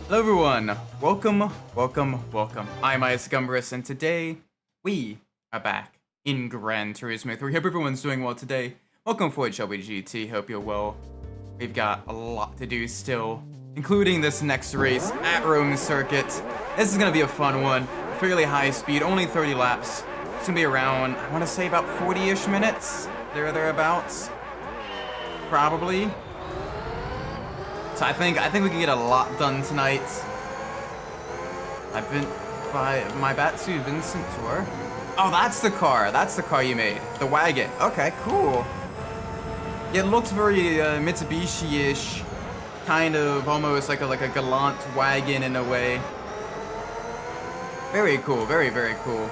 Hello everyone, welcome. I'm Umbras, and today we are back in Gran Turismo 3. Hope everyone's doing well today. Welcome forward, Shelby GT, hope you're well. We've got a lot to do still, including this next race at Rome Circuit. This is gonna be a fun one, fairly high speed, only 30 laps. It's gonna be around, I wanna say about 40-ish minutes, thereabouts, probably. So I think we can get a lot done tonight. I've been by my Batsu Vincent tour. Oh, that's the car you made. The wagon. Okay, cool. Yeah, it looks very Mitsubishi-ish, kind of almost like a Galant wagon in a way. Very cool, very cool.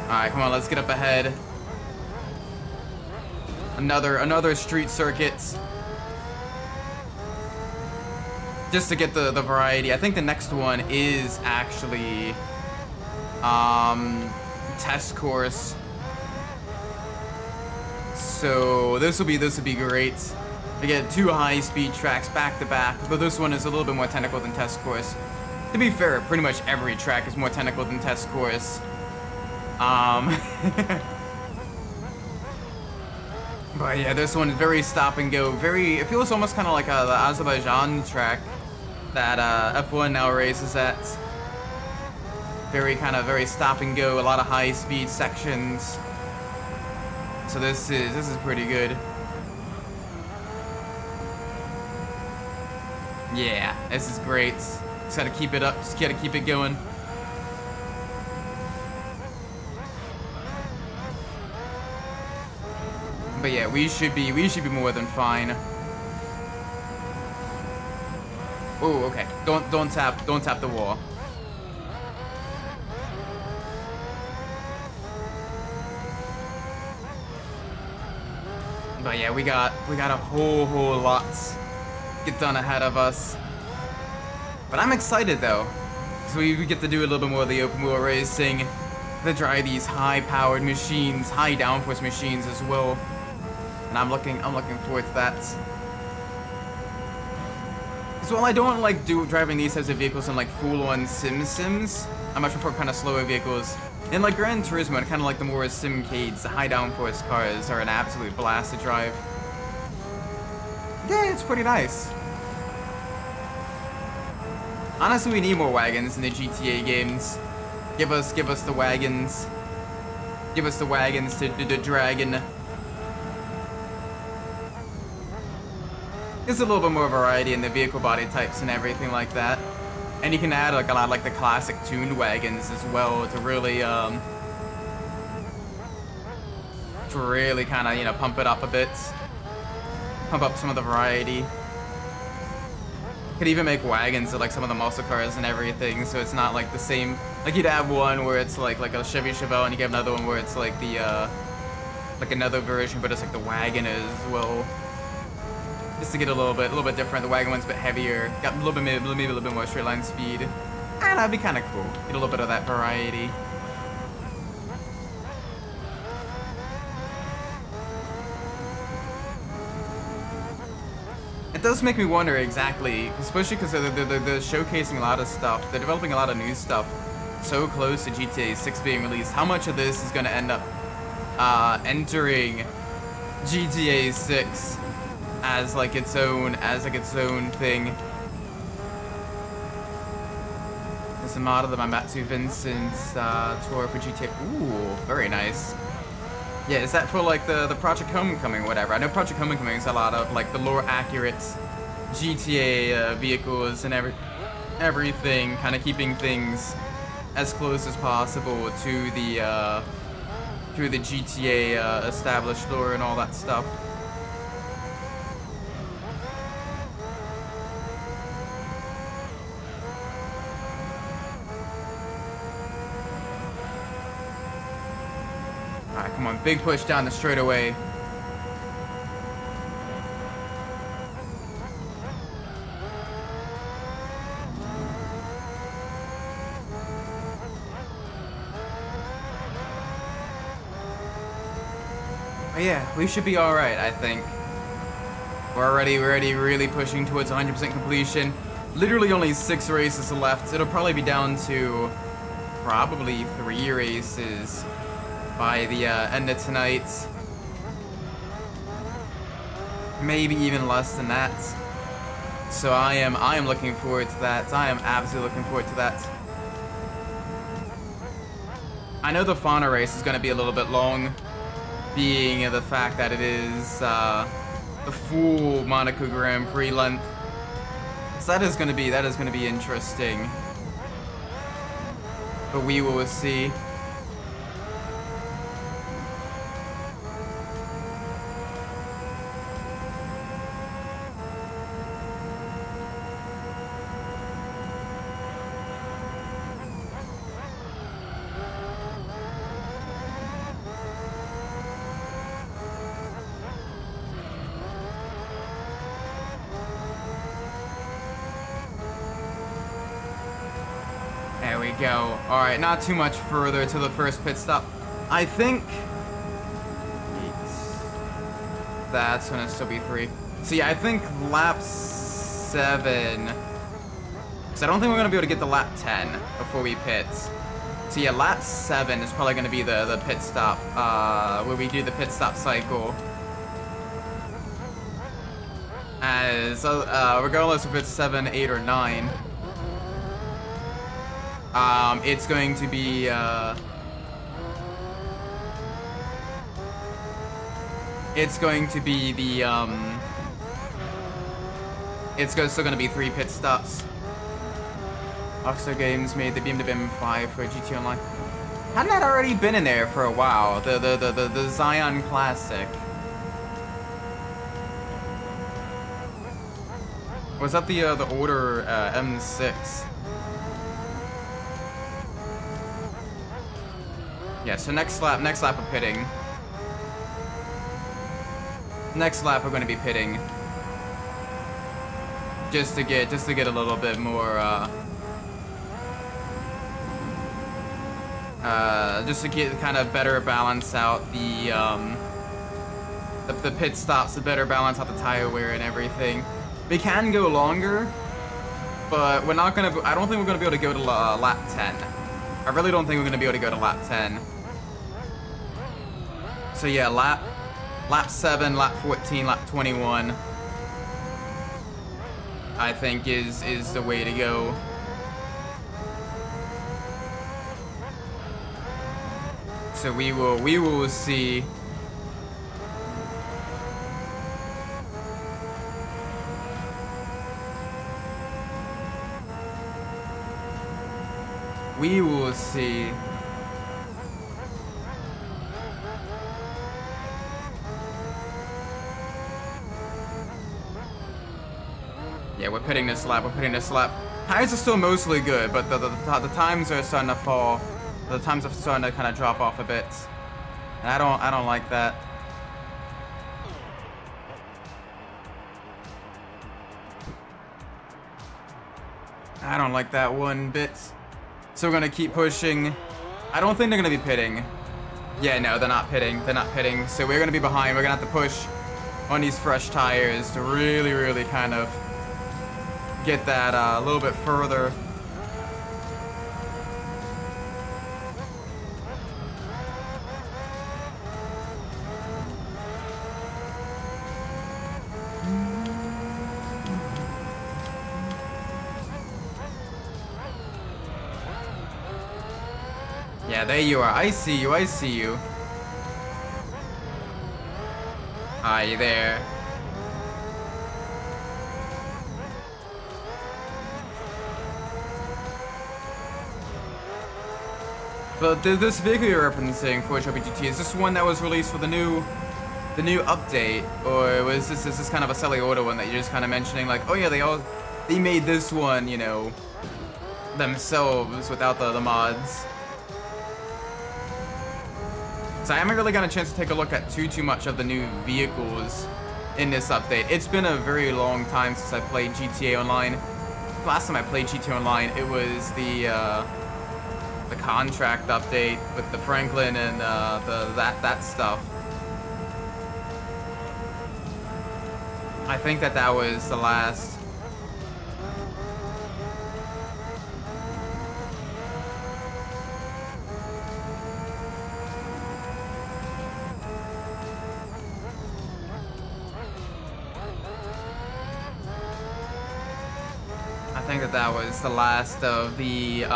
All right, come on, let's get up ahead. Another street circuit. Just to get the variety. I think the next one is actually test course. So this will be great. We get two high-speed tracks back to back, but this one is a little bit more technical than test course. To be fair, pretty much every track is more technical than test course. But yeah, this one is very stop and go. It feels almost kind of like the Azerbaijan track that F1 now races at. Very stop and go, a lot of high speed sections. So this is pretty good. Yeah, this is great. Just gotta keep it up, just gotta keep it going. But yeah, we should be more than fine. Oh, okay. Don't tap the wall. But yeah, we got a whole lot get done ahead of us. But I'm excited though, because we get to do a little bit more of the open wheel racing, to drive these high-powered machines, high downforce machines as well. And I'm looking forward to that. So while I don't like driving these types of vehicles in like full-on sims, I much prefer kind of slower vehicles. In like Gran Turismo, and kind of like the more simcades, the high downforce cars are an absolute blast to drive. Yeah, it's pretty nice. Honestly, we need more wagons in the GTA games. Give us the wagons. Give us the wagons to dragon. There's a little bit more variety in the vehicle body types and everything like that. And you can add like a lot of like the classic tuned wagons as well to really kind of, you know, pump it up a bit. Pump up some of the variety. Could even make wagons of like some of the muscle cars and everything, so it's not like the same. Like you'd have one where it's like a Chevy Chevelle, and you get another one where it's like the like another version, but it's like the wagon as well. Just to get a little bit different. The wagon one's a bit heavier, got a little bit, maybe a little bit more straight line speed. And that'd be kind of cool. Get a little bit of that variety. It does make me wonder exactly, especially because they're showcasing a lot of stuff. They're developing a lot of new stuff so close to GTA 6 being released. How much of this is going to end up entering GTA 6? As like its own thing. There's a model of my Matsu Vincent's tour for GTA. Ooh, very nice. Yeah, is that for like the Project Homecoming or whatever? I know Project Homecoming is a lot of like the lore accurate GTA vehicles and everything, kind of keeping things as close as possible to the GTA established lore and all that stuff. Alright, come on, big push down the straightaway. But yeah, we should be alright, I think. We're already really pushing towards 100% completion. Literally only 6 races left. It'll probably be down to probably 3 races by the end of tonight. Maybe even less than that. So I am looking forward to that. I am absolutely looking forward to that. I know the Fauna race is going to be a little bit long, being the fact that it is the full Monaco Grand Prix length. So that is going to be interesting. But we will see. There we go. Alright, not too much further to the first pit stop. I think that's gonna still be 3. See, I think lap 7. Because I don't think we're gonna be able to get the lap 10 before we pit. So yeah, lap 7 is probably gonna be the pit stop, where we do the pit stop cycle. As regardless if it's 7, 8, or 9. It's going to be, it's going to be the, it's still going to be 3 pit stops. Rockstar Games made the BMW M5 for GT Online. Hadn't that already been in there for a while? The Zion Classic. Was that the older, M6? Yeah, so next lap we're pitting. Next lap we're going to be pitting. Just to get a little bit more just to get kind of better balance out the pit stops, to better balance out the tire wear and everything. We can go longer, but we're not going to, I don't think we're going to be able to go to lap 10. I really don't think we're going to be able to go to lap 10. So yeah, lap 7, lap 14, lap 21, I think is the way to go. So we will see. We will see. Yeah, we're pitting this lap. Tires are still mostly good, but the times are starting to fall. The times are starting to kind of drop off a bit, and I don't like that. I don't like that one bit. So we're gonna keep pushing. I don't think they're gonna be pitting. Yeah, no, they're not pitting. So we're gonna be behind. We're gonna have to push on these fresh tires to really kind of get that a little bit further. Yeah, there you are. I see you. Hi there. But this vehicle you're referencing for GT, is this one that was released for the new update, or was this kind of a silly order one that you're just kind of mentioning, like, oh yeah, they made this one, you know, themselves without the mods? So I haven't really got a chance to take a look at too much of the new vehicles in this update. It's been a very long time since I played GTA Online. Last time I played GTA Online, it was the contract update with the Franklin and that stuff. I think that was the last. I think that was the last of the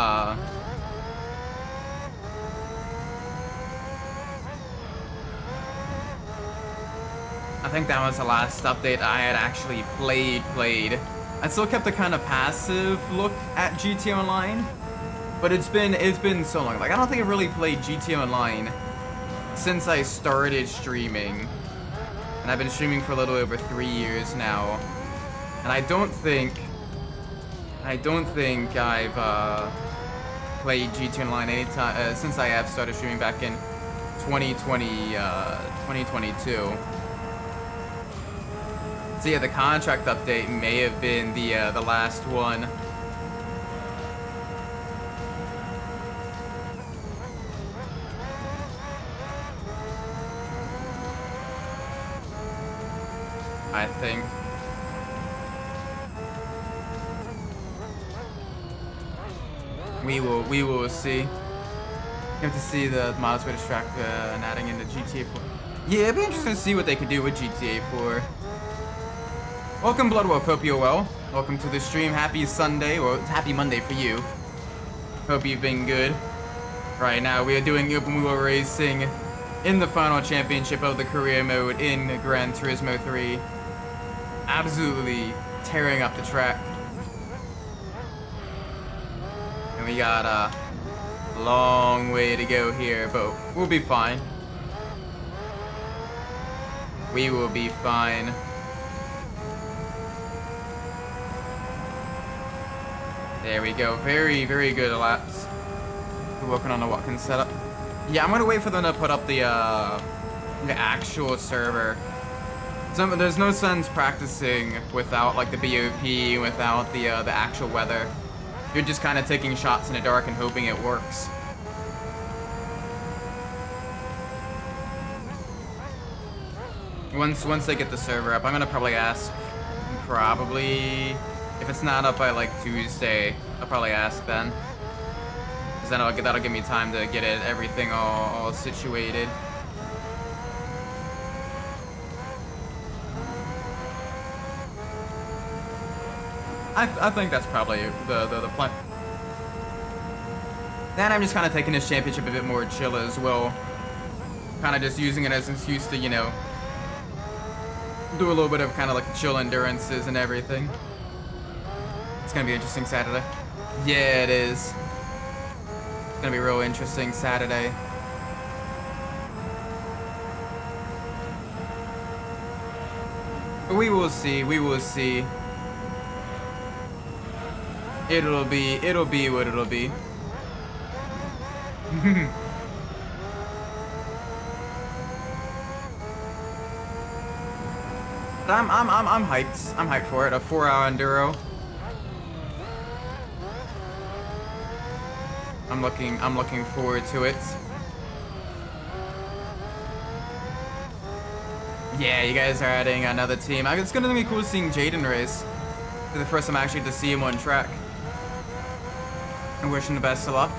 I think that was the last update I had actually played. I still kept a kind of passive look at GTA Online, but it's been so long. Like, I don't think I really played GTA Online since I started streaming, and I've been streaming for a little over 3 years now. And I don't think I've played GTA Online anytime since I have started streaming back in 2022. So yeah, the contract update may have been the last one. I think. We will see. You have to see the mods for distract and adding into GTA 4. Yeah, it'd be interesting to see what they could do with GTA 4. Welcome, Bloodwolf. Hope you're well. Welcome to the stream. Happy Sunday, or happy Monday for you. Hope you've been good. Right now, we are doing open wheel racing in the final championship of the career mode in Gran Turismo 3. Absolutely tearing up the track. And we got a long way to go here, but we'll be fine. We will be fine. There we go. Very, very good laps. We're working on the Watkins setup. Yeah, I'm gonna wait for them to put up the actual server. There's no sense practicing without like the BOP, without the actual weather. You're just kind of taking shots in the dark and hoping it works. Once they get the server up, I'm gonna probably ask. If it's not up by like Tuesday, I'll probably ask then. Cause then that'll give me time to get everything all situated. I think that's probably the plan. Then I'm just kind of taking this championship a bit more chill as well. Kind of just using it as an excuse to, you know, do a little bit of kind of like chill endurances and everything. It's gonna be an interesting Saturday. Yeah, it is. It's gonna be a real interesting Saturday. But we will see. We will see. It'll be what it'll be. But I'm hyped. I'm hyped for it. A 4-hour enduro. I'm looking forward to it. Yeah, you guys are adding another team. It's gonna be cool seeing Jaden race. For the first time actually to see him on track. I wish him the best of luck.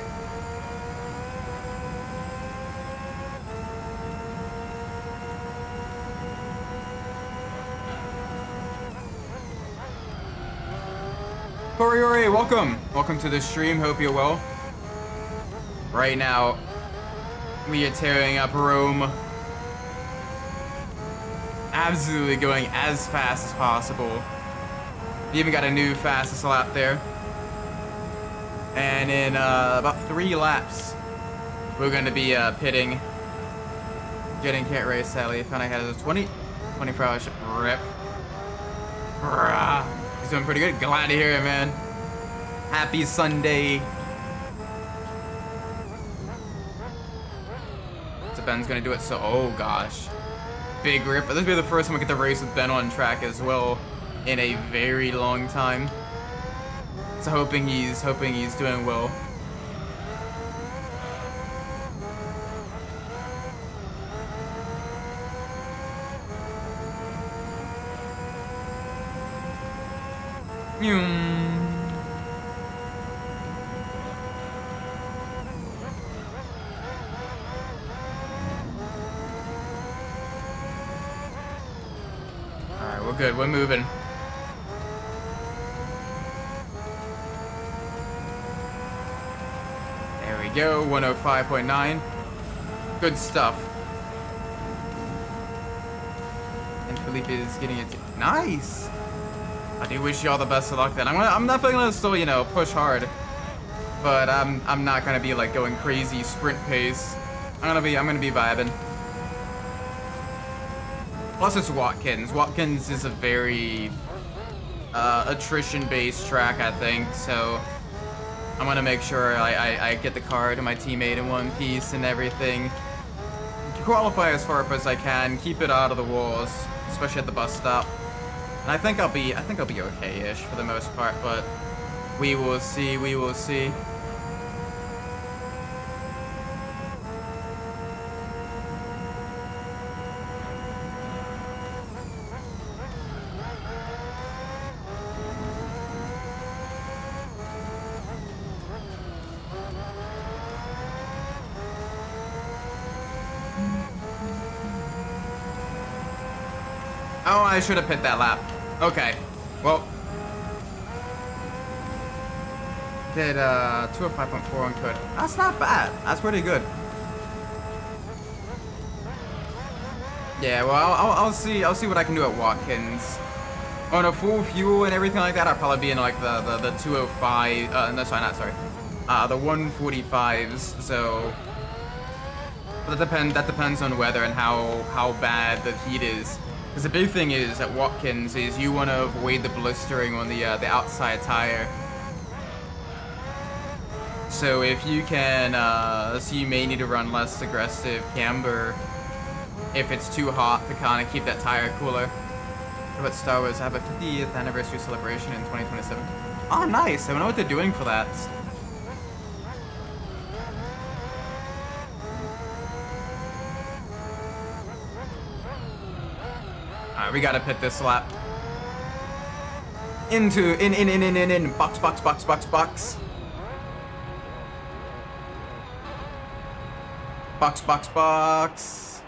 Koriori, welcome! Welcome to the stream, hope you're well. Right now, we are tearing up Rome. Absolutely going as fast as possible. We even got a new fastest lap there. And in about 3 laps, we're going to be pitting. Jaden can't race, sadly. Found I had a 24-hour rip. He's doing pretty good. Glad to hear it, man. Happy Sunday. So Ben's going to do it. So, oh gosh. Big rip. But this will be the first time we get to race with Ben on track as well in a very long time. So hoping he's doing well. Alright, we're good. We're moving. There we go. 105.9. Good stuff. And Felipe is getting it. Nice. I do wish you all the best of luck then. I'm definitely gonna still, you know, push hard. But I'm not gonna be like going crazy sprint pace. I'm gonna be vibing. Plus it's Watkins. Watkins is a very attrition-based track, I think, so I'm gonna make sure I get the car to my teammate in one piece and everything. Qualify as far up as I can, keep it out of the walls, especially at the bus stop. And I think I'll be okay-ish for the most part, but we will see, we will see. Oh, I should have pit that lap. Okay. Well. Did 205.4 on code. That's not bad. That's pretty good. Yeah, well, I'll see what I can do at Watkins. On a full fuel and everything like that, I'll probably be in like the 205. No, sorry, not sorry. The 145s. So that depends on weather and how bad the heat is. Because the big thing is at Watkins is you want to avoid the blistering on the outside tire. So if you can, so you may need to run less aggressive camber if it's too hot to kind of keep that tire cooler. What about Star Wars? I have a 50th anniversary celebration in 2027. Oh, nice! I don't know what they're doing for that. Alright, we gotta pit this lap. In. Box. Box.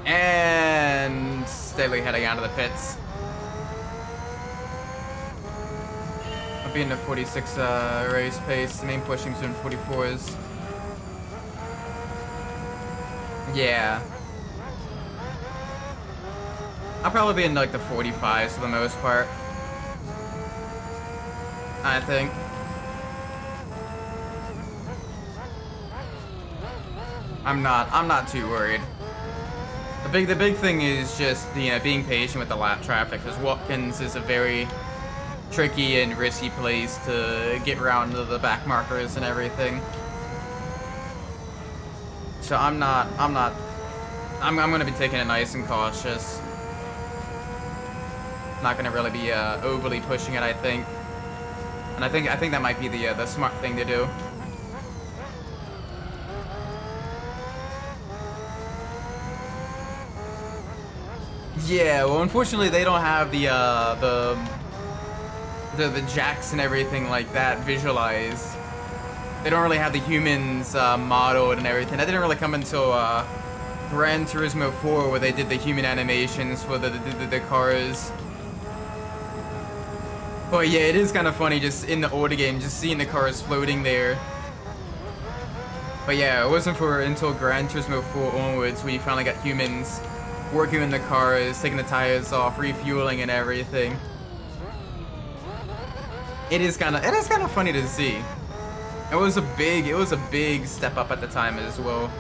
And steadily heading out of the pits. I'll be in the 46 race pace. The main pushing's doing 44s. Yeah. I'll probably be in like the 45s for the most part. I think. I'm not too worried. The big thing is just, you know, being patient with the lap traffic, because Watkins is a very tricky and risky place to get around to the back markers and everything. So I'm gonna be taking it nice and cautious. Not gonna really be overly pushing it, I think. And I think that might be the smart thing to do. Yeah, well, unfortunately, they don't have the jacks and everything like that visualized. They don't really have the humans modeled and everything. That didn't really come until Gran Turismo 4, where they did the human animations for the cars. But yeah, it is kind of funny just in the older game, just seeing the cars floating there. But yeah, it wasn't until Gran Turismo 4 onwards where you finally got humans working in the cars, taking the tires off, refueling and everything. It is kind of funny to see. It was a big step up at the time as well.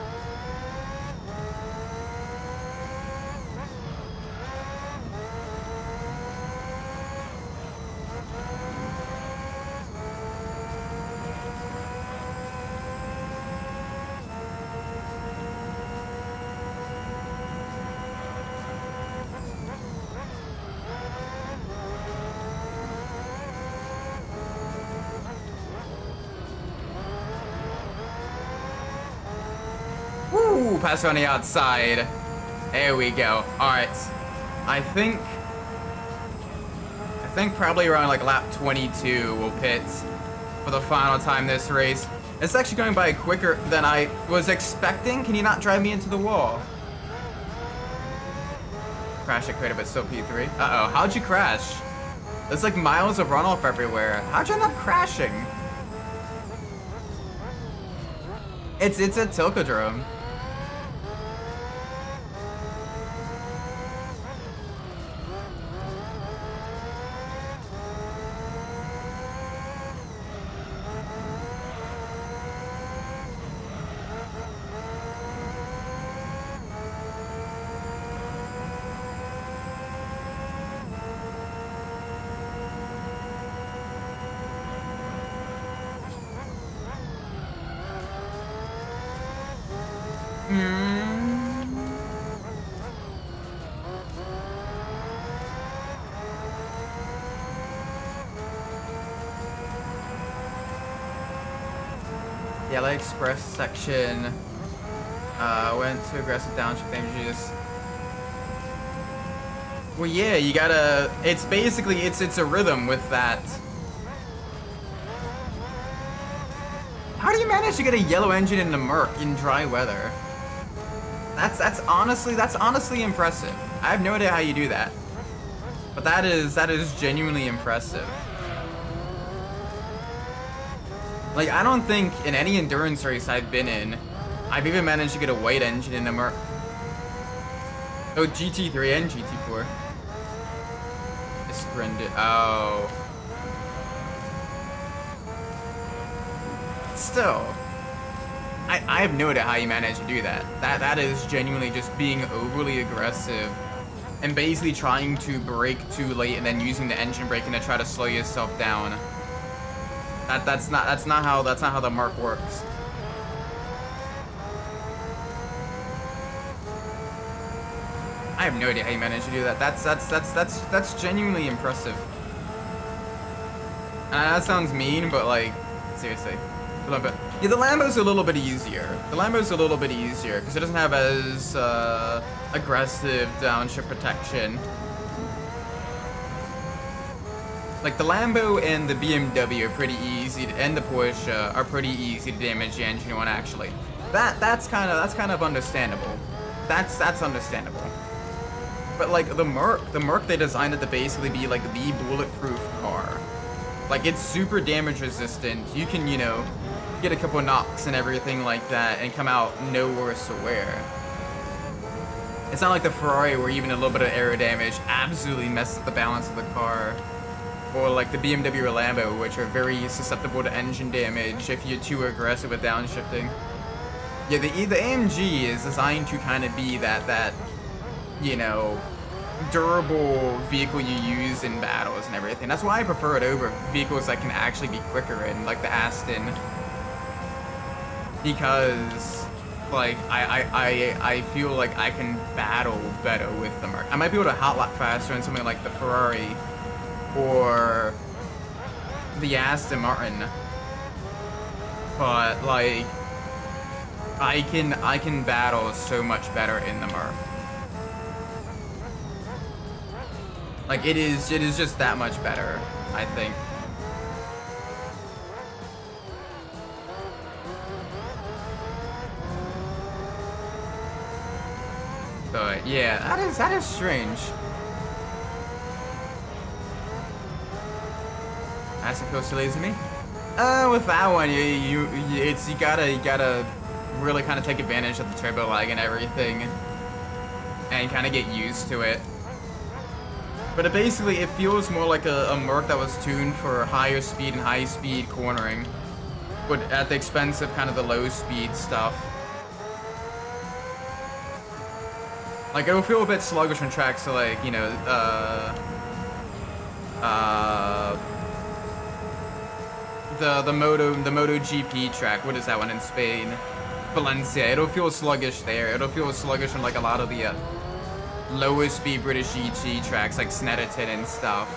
Ooh, pass on the outside. There we go. Alright. I think probably around like lap 22 we'll pit for the final time this race. It's actually going by quicker than I was expecting. Can you not drive me into the wall? Crash it created, but still P3. Uh-oh, how'd you crash? There's like miles of runoff everywhere. How'd you end up crashing? It's a Tilkodrome. The LA Express section went to aggressive downshift damages. Well, yeah, you gotta. It's basically it's a rhythm with that. How do you manage to get a yellow engine in the Merc in dry weather? That's honestly impressive. I have no idea how you do that, but that is genuinely impressive. Like, I don't think in any endurance race I've been in, I've even managed to get a white engine in a Merc. Oh, GT3 and GT4. It's rendered. Oh. Still, I have no idea how you manage to do that. That is genuinely just being overly aggressive and basically trying to brake too late and then using the engine braking to try to slow yourself down. That's not how the Merc works. I have no idea how you manage to do that. That's genuinely impressive. And that sounds mean, but like, seriously. Yeah, the Lambo's a little bit easier. Because it doesn't have as aggressive downshift protection. Like the Lambo and the BMW are pretty easy, and the Porsche are pretty easy to damage the engine on. Actually, that's kind of understandable. That's understandable. But like the Merc they designed it to basically be like the bulletproof car. Like it's super damage resistant. You can, you know, get a couple knocks and everything like that and come out no worse for wear. It's not like the Ferrari where even a little bit of aero damage absolutely messes up the balance of the car. Or like the BMW or Lambo, which are very susceptible to engine damage if you're too aggressive with downshifting. Yeah, the AMG is designed to kind of be that, you know, durable vehicle you use in battles and everything. That's why I prefer it over vehicles that can actually be quicker in, like the Aston. Because, like, I feel like I can battle better with the Merc. I might be able to hot lap faster in something like the Ferrari or the Aston Martin, but like I can battle so much better in the Merc. Like it is just that much better, I think. But yeah, that is strange. That's what feels silly to me. With that one, you gotta really kind of take advantage of the turbo lag and everything, and kind of get used to it. But it feels more like a Merc that was tuned for higher speed and high speed cornering, but at the expense of kind of the low speed stuff. Like it'll feel a bit sluggish on tracks, so like, you know, the MotoGP track. What is that one in Spain? Valencia. It'll feel sluggish there. It'll feel sluggish on like a lot of the lower speed British GT tracks like Snetterton and stuff.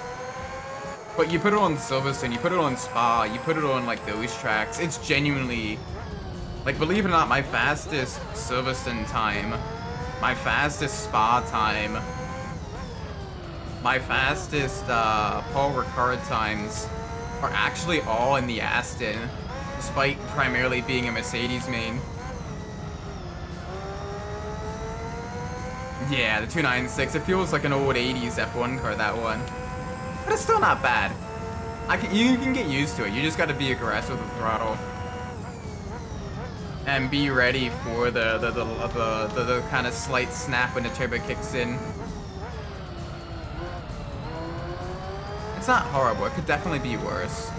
But you put it on Silverstone, you put it on Spa, you put it on like those tracks. It's genuinely Like, believe it or not, my fastest Silverstone time, my fastest Spa time, my fastest Paul Ricard times are actually all in the Aston, despite primarily being a Mercedes main. Yeah, the 296. It feels like an old 80s F1 car, that one. But it's still not bad. You can get used to it. You just got to be aggressive with the throttle. And be ready for the kind of slight snap when the turbo kicks in. It's not horrible. It could definitely be worse.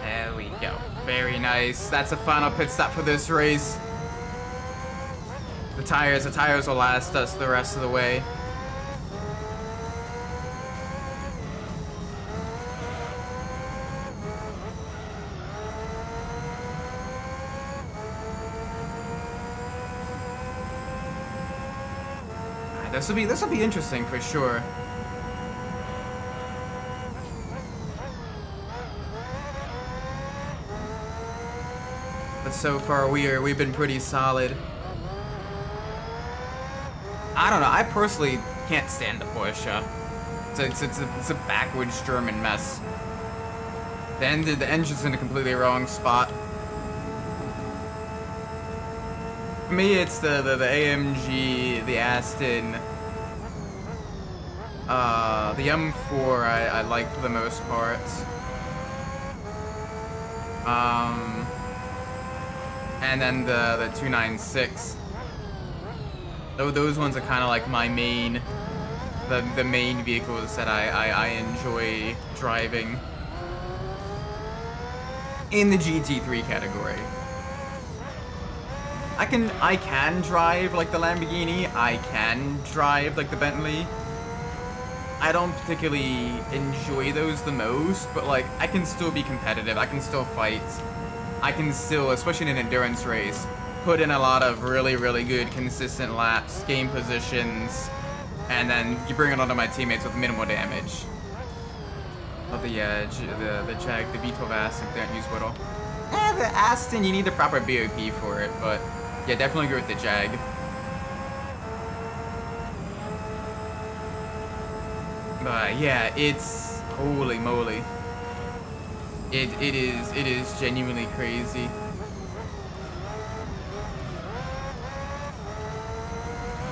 There we go. Very nice. That's the final pit stop for this race. The tires will last us the rest of the way. This will be interesting for sure. But so far we've been pretty solid. I don't know. I personally can't stand the Porsche. It's a backwards German mess. The engine's in a completely wrong spot. For me, it's the AMG, the Aston, the M4 I like for the most part. And then the 296. Those ones are kind of like my main, the main vehicles that I enjoy driving in the GT3 category. I can drive like the Lamborghini. I can drive like the Bentley. I don't particularly enjoy those the most, but like I can still be competitive. I can still fight. I can still, especially in an endurance race, put in a lot of really, really good, consistent laps, gain positions, and then you bring it onto my teammates with minimal damage. Love the Jag, the V12 Aston, they don't use Whittle. The Aston, you need the proper BOP for it, but yeah, definitely go with the Jag. But yeah, it's holy moly. It is genuinely crazy.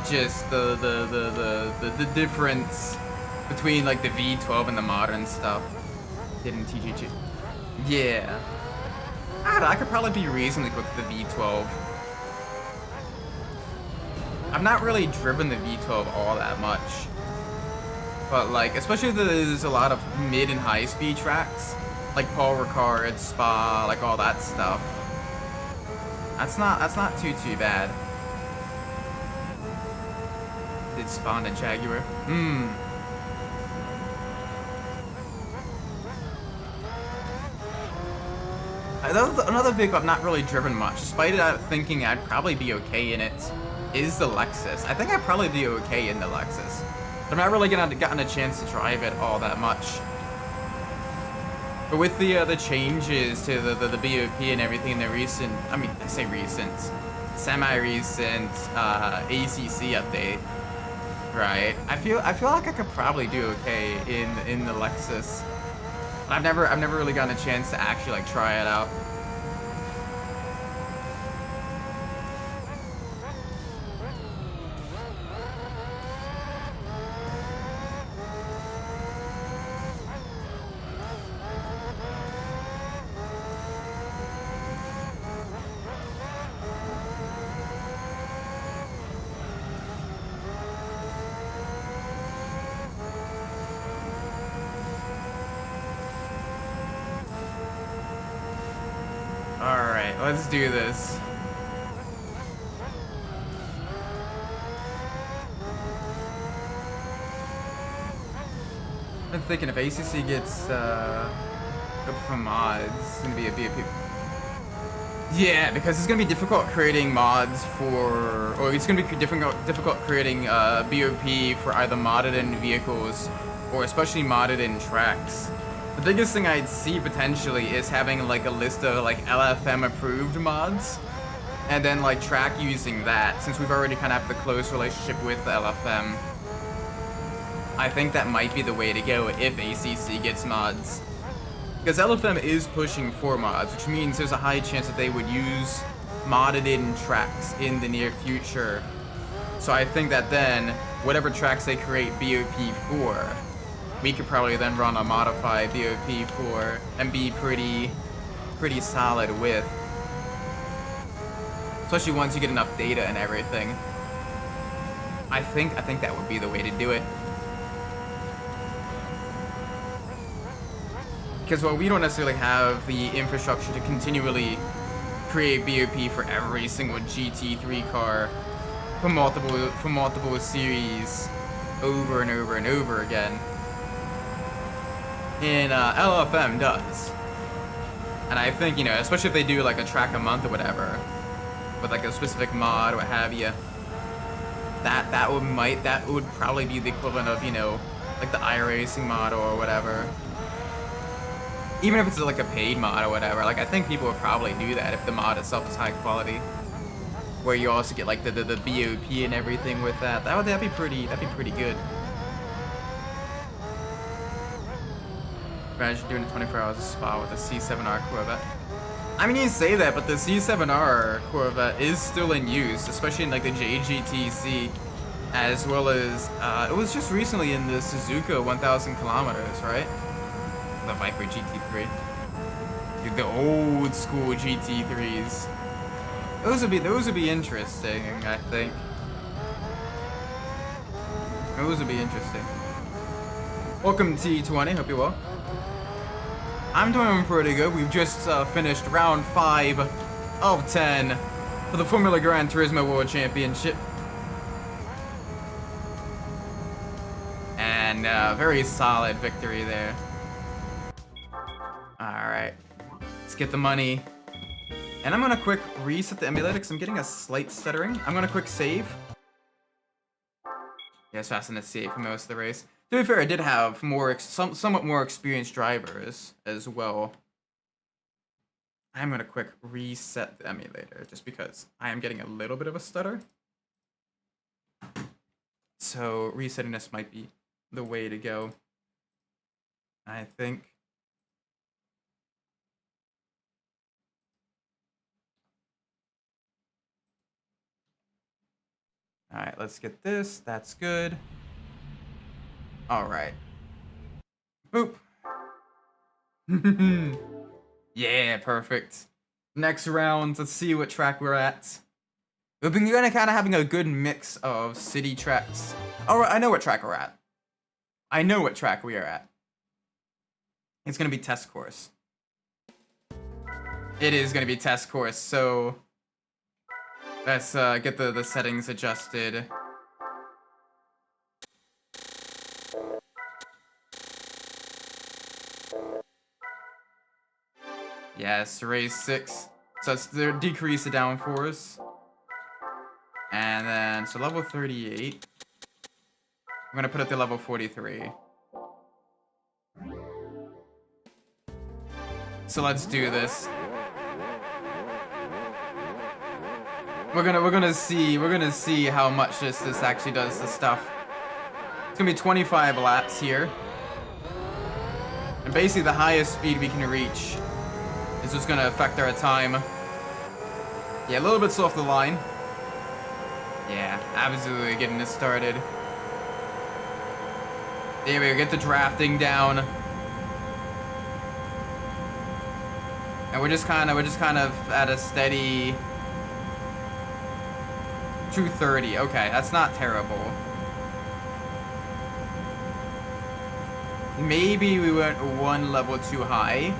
Just the difference between like the V12 and the modern stuff. Didn't TGG. Yeah. I don't know, I could probably be reasonably quick with the V12. I've not really driven the V12 all that much. But like, especially there's a lot of mid and high speed tracks, like Paul Ricard, Spa, like all that stuff. That's not too bad. Did spawn a Jaguar? Another vehicle I've not really driven much, despite it thinking I'd probably be okay in it, is the Lexus. I think I'd probably be okay in the Lexus. But I'm not really gotten a chance to drive it all that much. But with the changes to the BOP and everything in the recent, I mean, I say recent, semi-recent ACC update, right? I feel like I could probably do okay in the Lexus. But I've never really gotten a chance to actually like try it out. Let's do this. I'm thinking if ACC gets up from mods, it's gonna be a BOP. Yeah, because it's gonna be difficult creating mods for, or it's gonna be difficult creating BOP for either modded in vehicles or especially modded in tracks. The biggest thing I'd see potentially is having like a list of like LFM approved mods, and then like track using that, since we've already kind of have the close relationship with the LFM. I think that might be the way to go if ACC gets mods. Because LFM is pushing for mods, which means there's a high chance that they would use modded in tracks in the near future. So I think that then, whatever tracks they create BOP for, we could probably then run a modified BOP for and be pretty solid with. Especially once you get enough data and everything. I think that would be the way to do it. Because while we don't necessarily have the infrastructure to continually create BOP for every single GT3 car for multiple series over and over and over again, and LFM does. And I think, you know, especially if they do like a track a month or whatever, with like a specific mod or what have you, that would probably be the equivalent of, you know, like the iRacing mod or whatever. Even if it's like a paid mod or whatever, like I think people would probably do that if the mod itself is high quality, where you also get like the BOP and everything with that. That'd be pretty good. Imagine doing a 24 hours of spa with a C7R Corvette. I mean, you say that, but the C7R Corvette is still in use, especially in like the JGTC, as well as it was just recently in the Suzuka 1000 kilometers, right? The Viper GT3. Dude, the old school GT3s. Those would be interesting, I think. Those would be interesting. Welcome T20, hope you're well. I'm doing pretty good. We've just finished round 5 of 10 for the Formula Gran Turismo World Championship. And very solid victory there. Alright, let's get the money. And I'm gonna quick reset the emulator because I'm getting a slight stuttering. I'm gonna quick save. Yeah, it's fast enough to save for most of the race. To be fair, I did have somewhat more experienced drivers as well. I'm gonna quick reset the emulator just because I am getting a little bit of a stutter. So resetting this might be the way to go, I think. All right, let's get this. That's good. All right. Boop. Yeah, perfect. Next round, let's see what track we're at. We've been kind of having a good mix of city tracks. All right, I know what track we're at. I know what track we are at. It's gonna be test course. It is gonna be test course, so let's get the settings adjusted. Yes, race 6. So it's decrease the downforce. And then, so level 38. I'm gonna put it to level 43. So let's do this. We're gonna see how much this actually does the stuff. It's gonna be 25 laps here. And basically the highest speed we can reach is just gonna affect our time. Yeah, a little bit slow off the line. Yeah, absolutely getting this started. There we go, get the drafting down. And we're just kind of at a steady 230. Okay, that's not terrible. Maybe we went one level too high.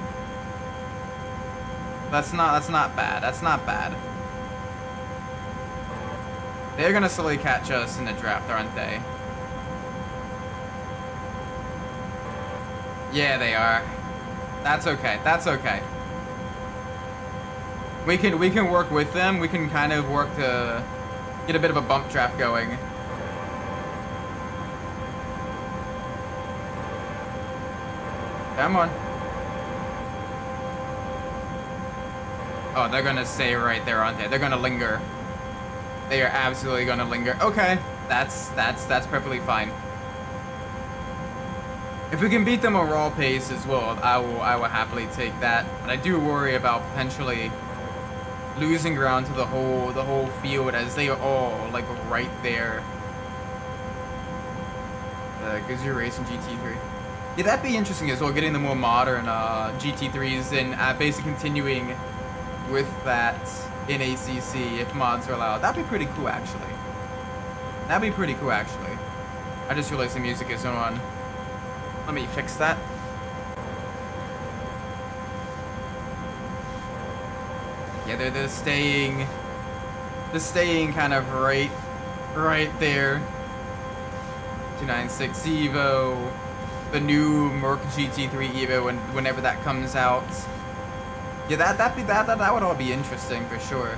That's not bad. That's not bad. They're gonna slowly catch us in the draft, aren't they? Yeah, they are. That's okay. That's okay. We can work with them. We can kind of work to get a bit of a bump draft going. Come on. Oh, they're gonna stay right there, aren't they? They're gonna linger. They are absolutely gonna linger. Okay, that's perfectly fine. If we can beat them on raw pace as well, I will happily take that. But I do worry about potentially losing ground to the whole field, as they are all like right there. Gives you racing GT3. Yeah, that'd be interesting as well. Getting the more modern GT3s and basically continuing with that in ACC if mods are allowed. That'd be pretty cool, actually. That'd be pretty cool, actually. I just realized the music is on. Let me fix that. Yeah, they're staying kind of right there. 296 Evo, the new Merc GT3 Evo, whenever that comes out. Yeah, that would all be interesting for sure.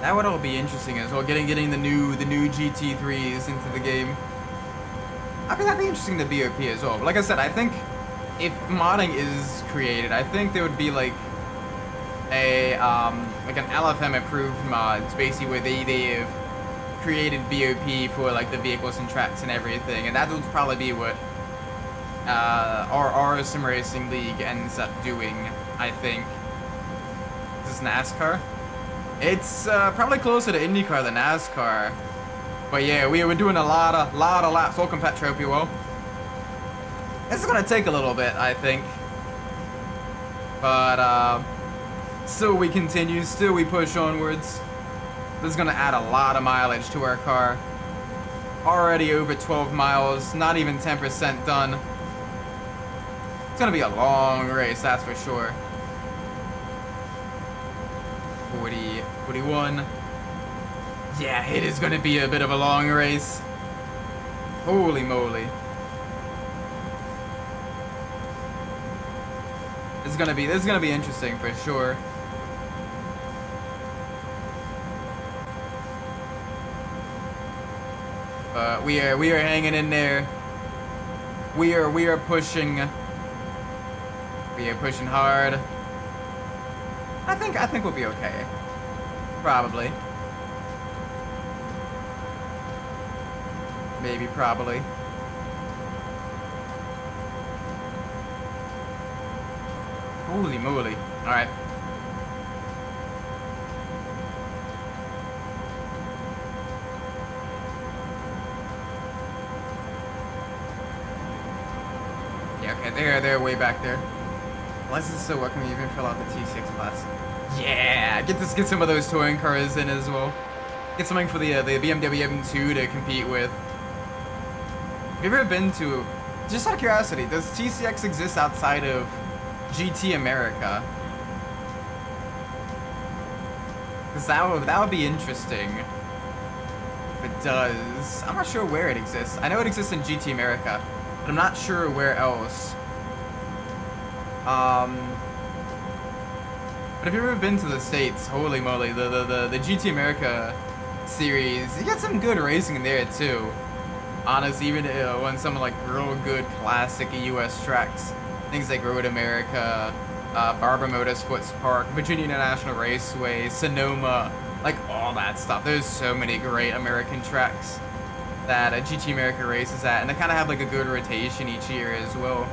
That would all be interesting as well. Getting the new GT3s into the game. I think that'd be interesting to BOP as well. But like I said, I think if modding is created, I think there would be like a like an LFM approved mods, basically where they've created BOP for like the vehicles and tracks and everything, and that would probably be what our sim racing league ends up doing. I think. Is this NASCAR? It's probably closer to IndyCar than NASCAR. But yeah, we were doing a lot of laps. Welcome, Pet Trophy. Well, this is gonna take a little bit, I think. But still we continue, still we push onwards. This is gonna add a lot of mileage to our car. Already over 12 miles, not even 10% done. It's gonna be a long race, that's for sure. 40, 41. Yeah, it is gonna be a bit of a long race. Holy moly. This is gonna be interesting for sure. But we are hanging in there. We are pushing. We are pushing hard. I think we'll be okay. Probably. Maybe, probably. Holy moly. Alright. Yeah, okay, they're way back there. License is still working, we even fill out the T6 class. Yeah! Get some of those touring cars in as well. Get something for the BMW M2 to compete with. Have you ever been to, just out of curiosity, does TCX exist outside of GT America? Because that would be interesting if it does. I'm not sure where it exists. I know it exists in GT America, but I'm not sure where else. But if you've ever been to the States, holy moly, the GT America series, you get some good racing in there too. Honestly, even when some like real good classic US tracks, things like Road America, Barber Motorsports Park, Virginia International Raceway, Sonoma, like all that stuff. There's so many great American tracks that GT America races at, and they kind of have like a good rotation each year as well.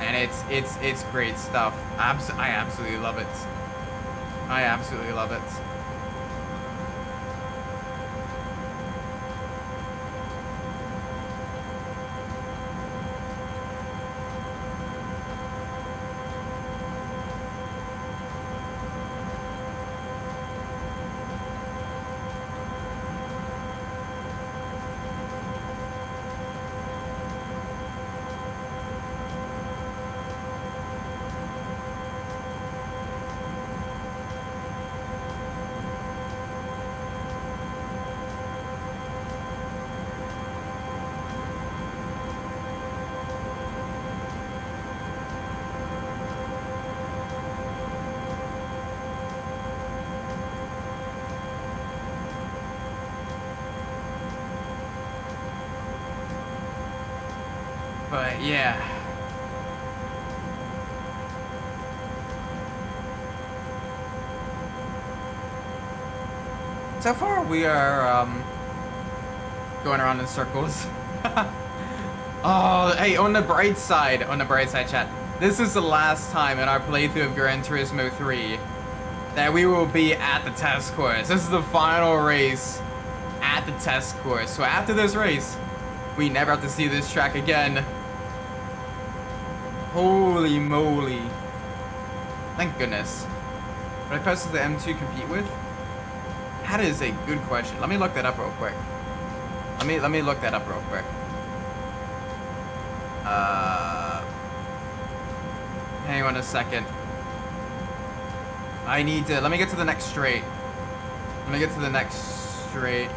And it's great stuff. I absolutely love it. I absolutely love it. But yeah. So far we are going around in circles. Oh, hey, on the bright side, chat. This is the last time in our playthrough of Gran Turismo 3 that we will be at the test course. This is the final race at the test course. So after this race, we never have to see this track again. Holy moly. Thank goodness. What classes does the M2 compete with? That is a good question. Let me look that up real quick. Let me look that up real quick. Hang on a second. I need to, let me get to the next straight. Let me get to the next straight.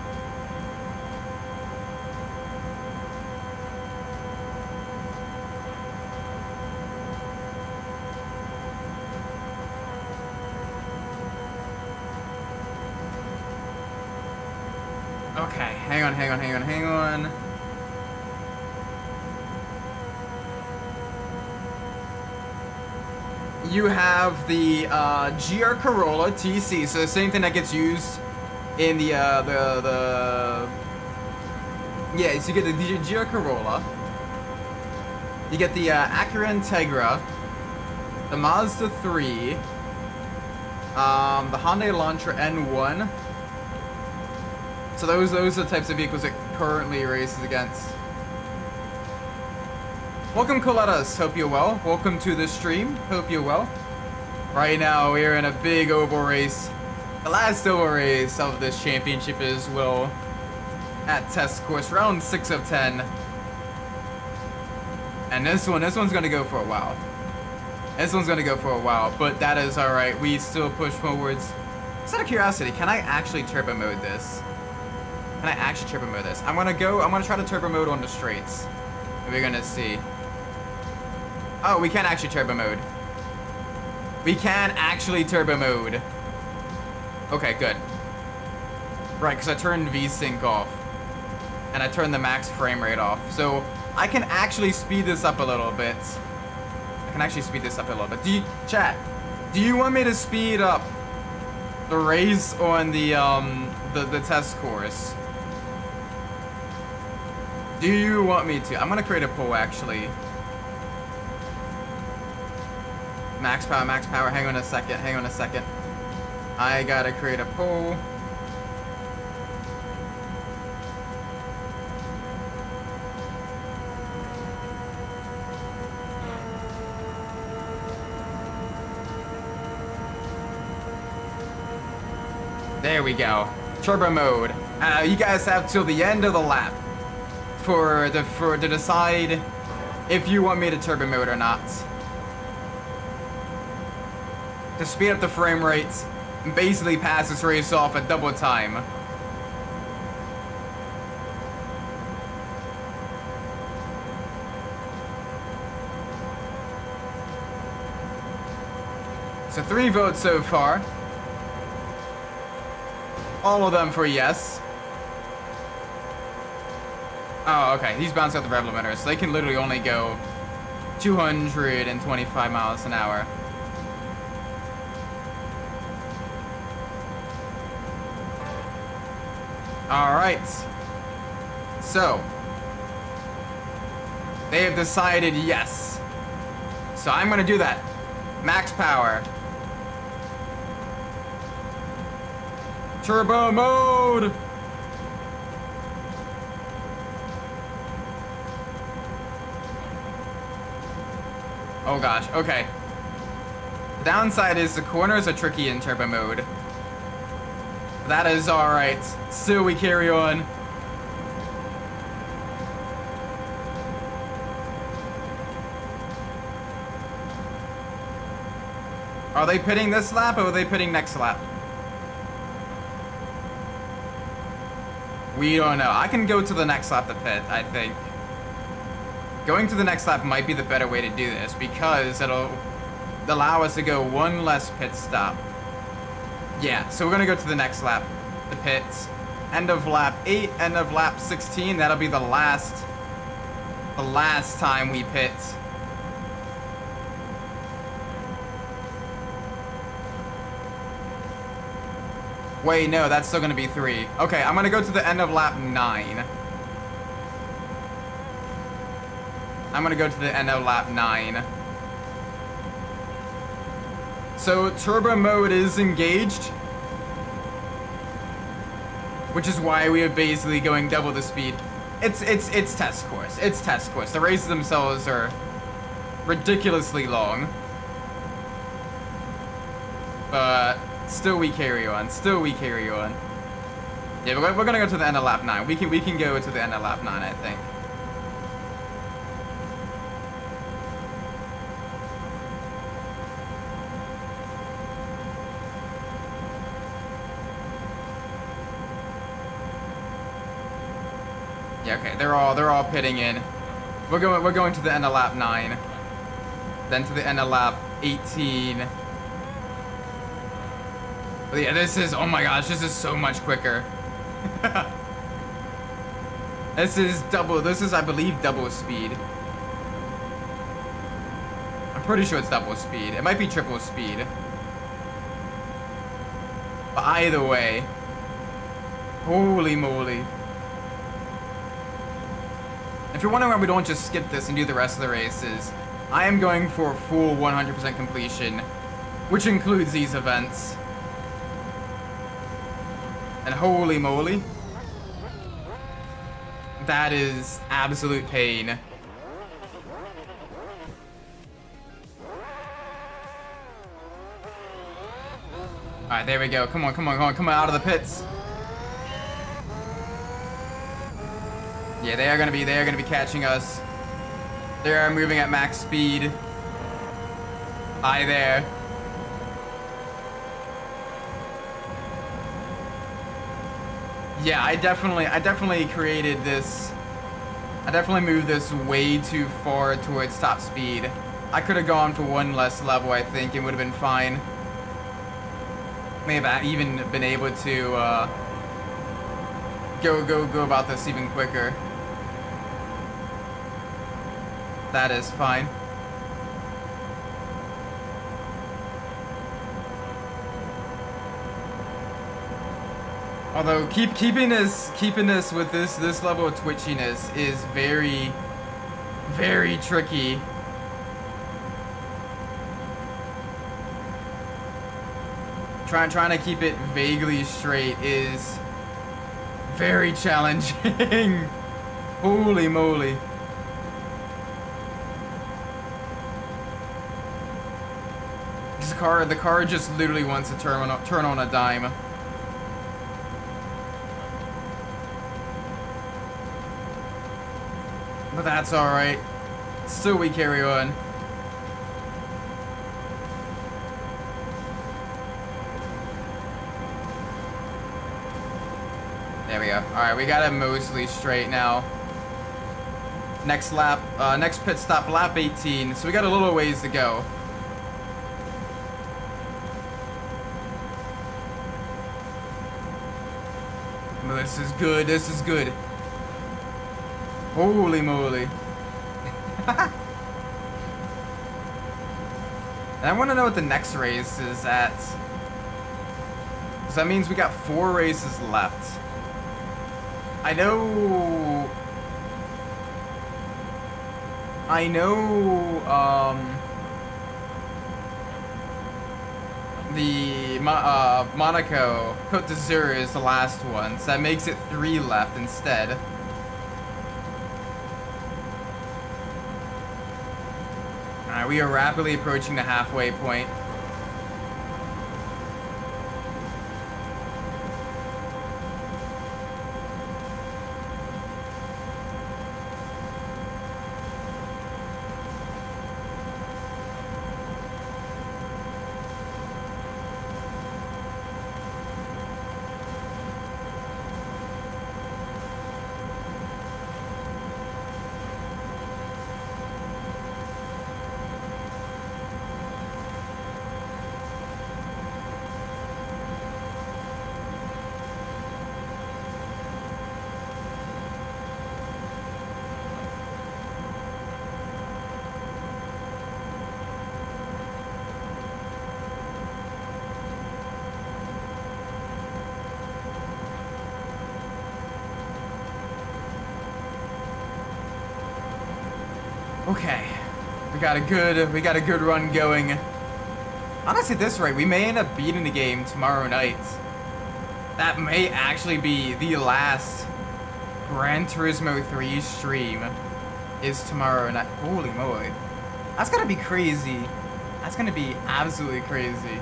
Okay, hang on. You have the GR Corolla TC, so the same thing that gets used in the yeah, so you get the GR Corolla, you get the Acura Integra, the Mazda 3, the Hyundai Elantra N1. So those are the types of vehicles it currently races against. Welcome, Coletas. Hope you're well. Welcome to the stream. Hope you're well. Right now, we're in a big oval race. The last oval race of this championship as well. At test course, round 6 of 10. And this one's gonna go for a while. But that is alright. We still push forwards. Just out of curiosity, can I actually turbo mode this? I'm gonna try to turbo mode on the straights. And we're gonna see. Oh, we can actually turbo mode. Okay, good. Right, because I turned VSync off. And I turned the max frame rate off. So I can actually speed this up a little bit. Chat, do you want me to speed up the race on the test course? Do you want me to? I'm gonna create a poll actually. Max power, hang on a second. I gotta create a poll. There we go. Turbo mode. You guys have till the end of the lap to decide if you want me to turbo mode or not. To speed up the frame rates and basically pass this race off at double time. So 3 votes so far. All of them for yes. Oh, okay. These bounce out the rev limiter, so they can literally only go 225 miles an hour. Alright. So. They have decided yes. So I'm gonna do that. Max power. Turbo mode! Oh gosh, okay. The downside is the corners are tricky in turbo mode. That is alright. Still, we carry on. Are they pitting this lap or are they pitting next lap? We don't know. I can go to the next lap to pit, I think. Going to the next lap might be the better way to do this because it'll allow us to go one less pit stop. Yeah, so we're gonna go to the next lap, the pits. End of lap 8, end of lap 16. That'll be the last the last time we pit. Wait, no, that's still gonna be 3. Okay, I'm gonna go to the end of lap 9. I'm gonna go to the end of lap 9. So, turbo mode is engaged, which is why we are basically going double the speed. It's test course. It's test course. The races themselves are ridiculously long. But still we carry on. Still we carry on. Yeah, we're gonna go to the end of lap 9. We can go to the end of lap 9, I think. Yeah, okay, they're all pitting in. We're going to the end of lap 9. Then to the end of lap 18. But yeah, this is, oh my gosh, this is so much quicker. This is, I believe, double speed. I'm pretty sure it's double speed. It might be triple speed. But either way, holy moly. If you're wondering why we don't just skip this and do the rest of the races, I am going for full 100% completion, which includes these events. And holy moly, that is absolute pain. Alright, there we go. Come on, come on, come on, come on, out of the pits. Yeah, they are gonna be catching us. They are moving at max speed. Hi there. Yeah, I definitely created this. I definitely moved this way too far towards top speed. I could have gone for one less level, I think, and would have been fine. May have even been able to go about this even quicker. That is fine. Although keeping this with this level of twitchiness is very, very tricky. Trying to keep it vaguely straight is very challenging. Holy moly. The car just literally wants to turn on a dime. But that's alright. Still we carry on. There we go. Alright, we got it mostly straight now. Next lap, next pit stop, lap 18. So we got a little ways to go. This is good, this is good. Holy moly. And I want to know what the next race is at. So that means we got 4 races left. I know, the Monaco Côte d'Azur is the last one, so that makes it 3 left instead. Alright, we are rapidly approaching the halfway point. Okay. We got a good run going. Honestly, at this rate, we may end up beating the game tomorrow night. That may actually be the last Gran Turismo 3 stream is tomorrow night. Holy moly. That's gonna be crazy. That's gonna be absolutely crazy.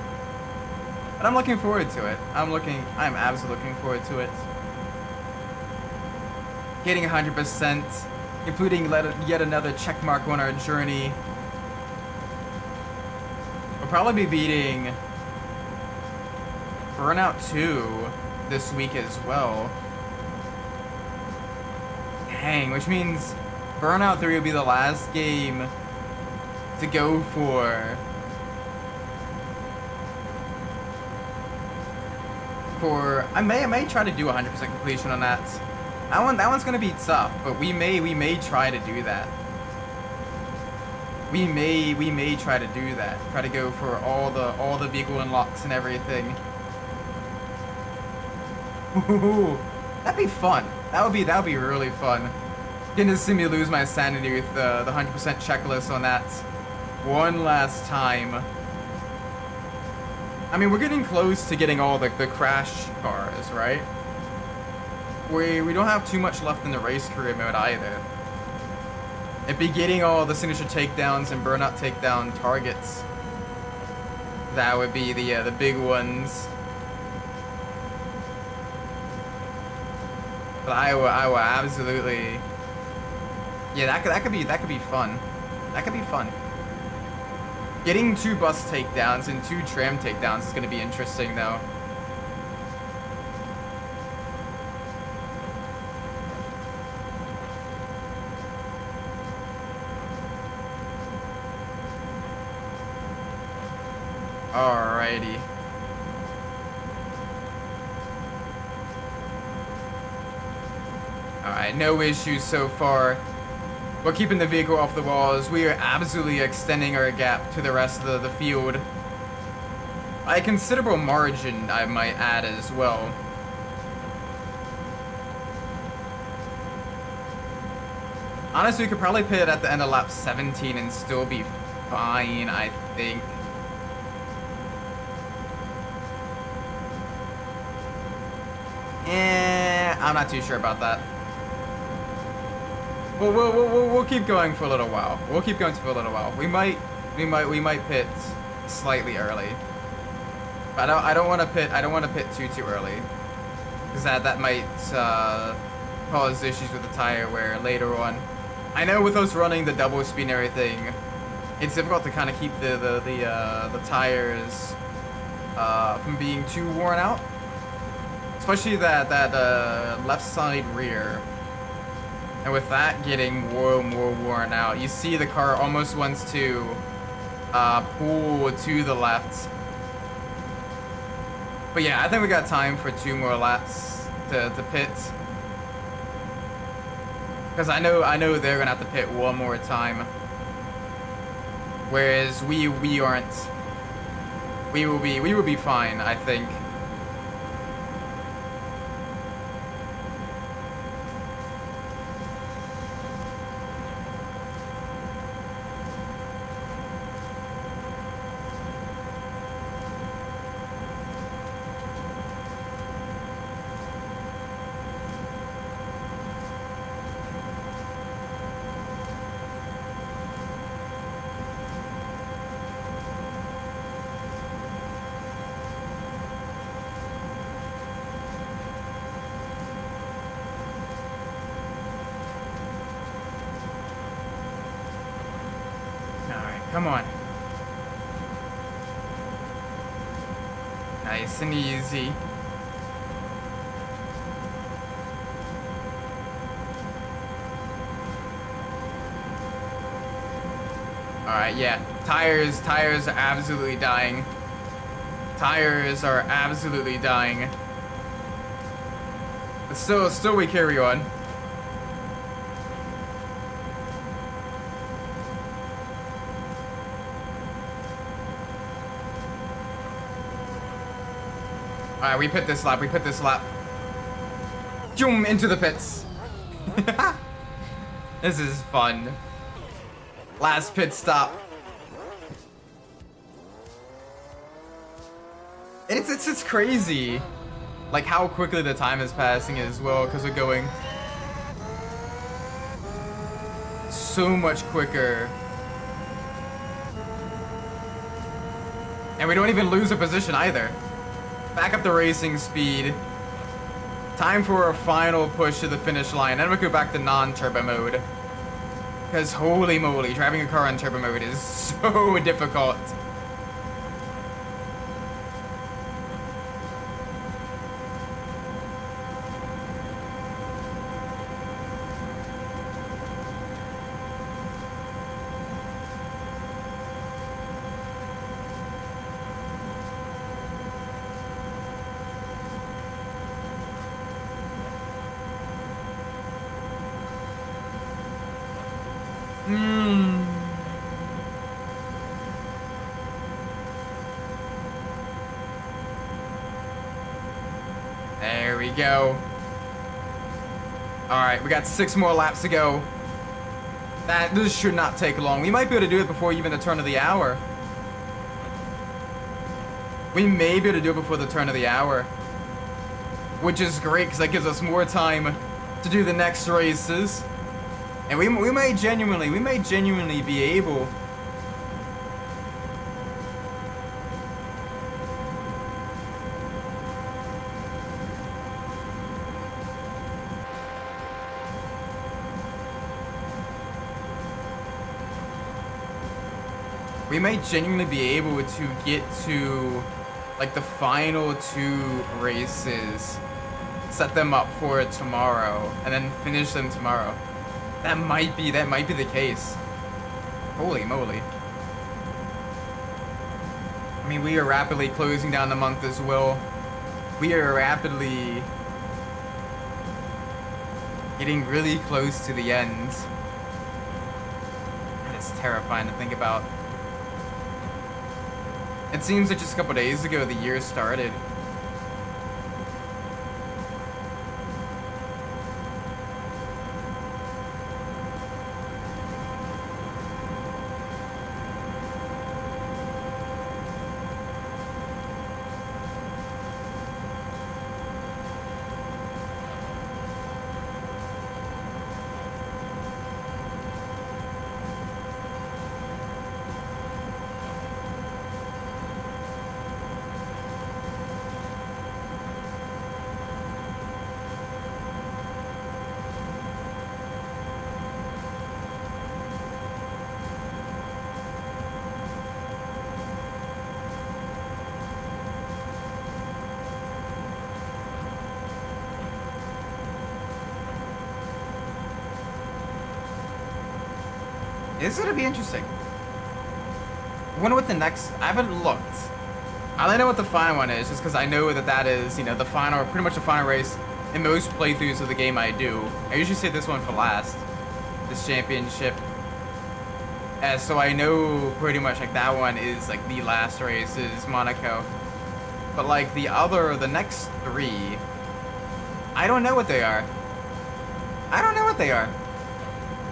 But I'm looking forward to it. I'm absolutely looking forward to it. Getting 100%, including yet another check mark on our journey. We'll probably be beating Burnout 2 this week as well. Dang, which means Burnout 3 will be the last game to go for I may try to do 100% completion on that. That one's gonna be tough, but we may try to do that. We may try to do that. Try to go for all the vehicle unlocks and everything. Ooh, that'd be fun. That would be really fun. Getting to see me lose my sanity with the 100% checklist on that one last time. I mean, we're getting close to getting all the crash cars, right? We don't have too much left in the race career mode either. It'd be getting all the signature takedowns and burnout takedown targets. That would be the big ones. But I will absolutely. Yeah, that could be fun. That could be fun. Getting 2 bus takedowns and 2 tram takedowns is gonna be interesting though. Alrighty. Alright, no issues so far. We're keeping the vehicle off the walls. We are absolutely extending our gap to the rest of the field. By a considerable margin, I might add as well. Honestly, we could probably pit at the end of lap 17 and still be fine, I think. I'm not too sure about that. We'll keep going for a little while. We'll keep going for a little while. We might pit slightly early. But I don't want to pit. I don't want to pit too early, because that might cause issues with the tire wear later on. I know with us running the double speed and everything, it's difficult to kind of keep the tires from being too worn out, especially that left side rear. And with that getting more worn out, you see the car almost wants to pull to the left. But yeah, I think we got time for 2 more laps to pit. Because I know they're gonna have to pit one more time. Whereas we aren't. We will be fine, I think. Come on. Nice and easy. Alright, yeah. Tires are absolutely dying. Tires are absolutely dying. But still we carry on. Alright, we pit this lap. Zoom into the pits. This is fun. Last pit stop. It's crazy, like how quickly the time is passing as well, because we're going so much quicker. And we don't even lose a position either. Back up the racing speed. Time for a final push to the finish line. Then we go back to non-turbo mode. Because holy moly, driving a car on turbo mode is so difficult. There we go. Alright, we got 6 more laps to go. This should not take long. We might be able to do it before even the turn of the hour. We may be able to do it before the turn of the hour. Which is great, because that gives us more time to do the next races. And we may genuinely be able. We might genuinely be able to get to like the final 2 races, set them up for tomorrow, and then finish them tomorrow. That might be the case. Holy moly. I mean, we are rapidly closing down the month as well. We are rapidly getting really close to the end. It's terrifying to think about. It seems that just a couple days ago the year started. It's gonna be interesting. I wonder what the next. I haven't looked. I only know what the final one is, just because I know that that is, you know, the final, or pretty much the final race in most playthroughs of the game I do. I usually save this one for last, this championship. So I know pretty much like that one is like the last race is Monaco. But like the next 3, I don't know what they are. I don't know what they are.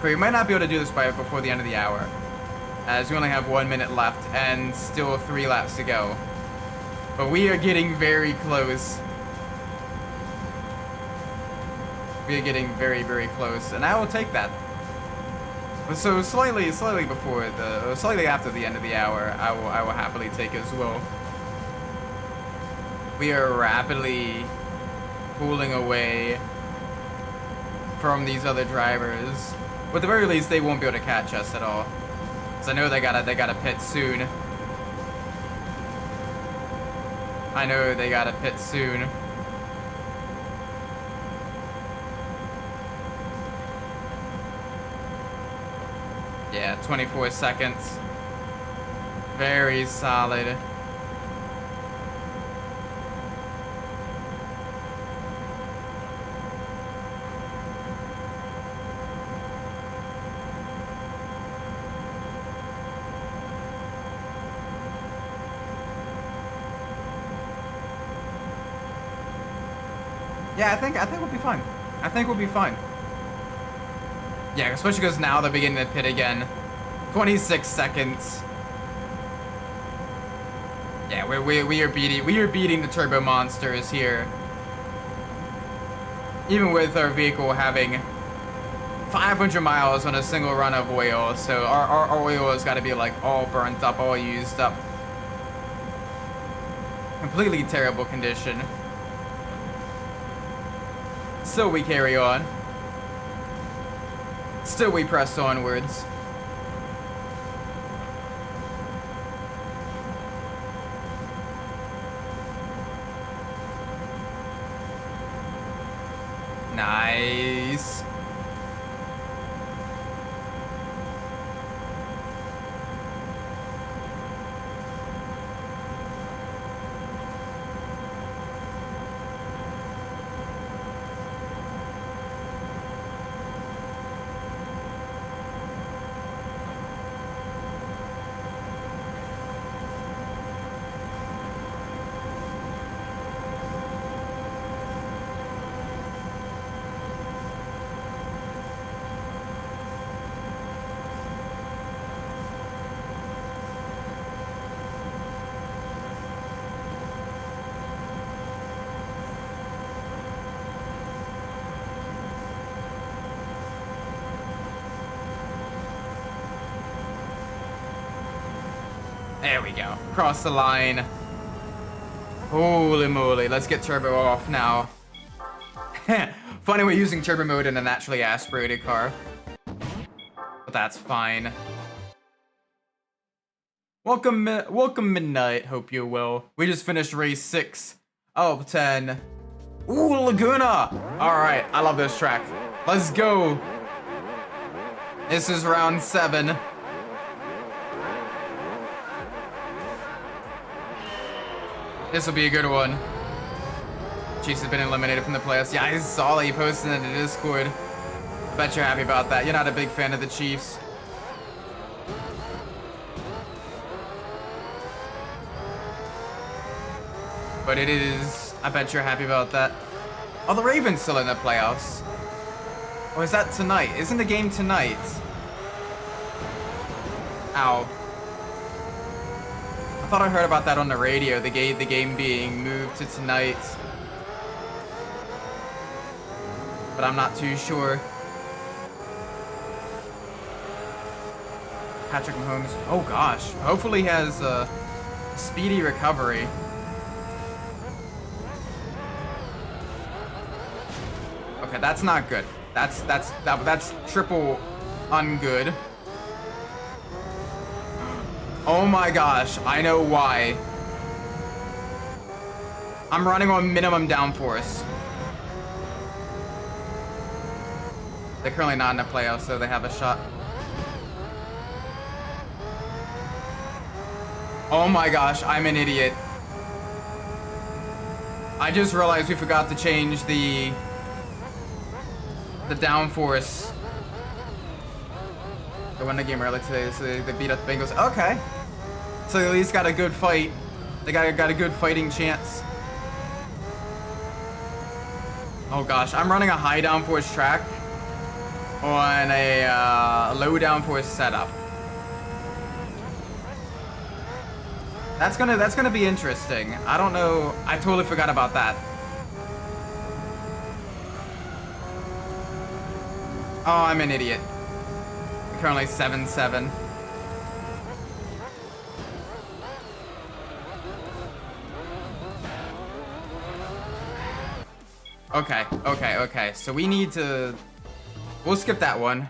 But we might not be able to do this before the end of the hour, as we only have 1 minute left and still 3 laps to go. But we are getting very close. We are getting very, very close, and I will take that. So slightly after the end of the hour, I will happily take as well. We are rapidly pulling away from these other drivers. But at the very least, they won't be able to catch us at all. Cause I know they gotta pit soon. I know they gotta pit soon. Yeah, 24 seconds. Very solid. Yeah, I think we'll be fine. I think we'll be fine. Yeah, especially because now they're beginning to pit again. 26 seconds. Yeah, we are beating the turbo monsters here. Even with our vehicle having 500 miles on a single run of oil, so our oil has got to be like all burnt up, all used up. Completely terrible condition. Still we carry on. Still we press onwards. Nice. There we go. Cross the line. Holy moly. Let's get turbo off now. Funny we're using turbo mode in a naturally aspirated car. But that's fine. Welcome Midnight. Hope you're well. We just finished race 6 of 10. Ooh, Laguna. Alright, I love this track. Let's go. This is round 7. This will be a good one. Chiefs has been eliminated from the playoffs. Yeah, I saw that you posted it in the Discord. Bet you're happy about that. You're not a big fan of the Chiefs. But it is. I bet you're happy about that. Oh, the Ravens still in the playoffs. Or is that tonight? Isn't the game tonight? Ow. I thought I heard about that on the radio, the game being moved to tonight. But I'm not too sure. Patrick Mahomes, oh gosh. Hopefully he has a speedy recovery. Okay, that's not good. That's triple ungood. Oh my gosh, I know why. I'm running on minimum downforce. They're currently not in the playoffs, so they have a shot. Oh my gosh, I'm an idiot. I just realized we forgot to change the downforce. They won the game early today, so they beat up the Bengals. Okay. So they at least got a good fight. They got a good fighting chance. Oh gosh, I'm running a high downforce track on a low downforce setup. That's gonna be interesting. I don't know. I totally forgot about that. Oh, I'm an idiot. Currently 7-7. Okay. So we need to. We'll skip that one.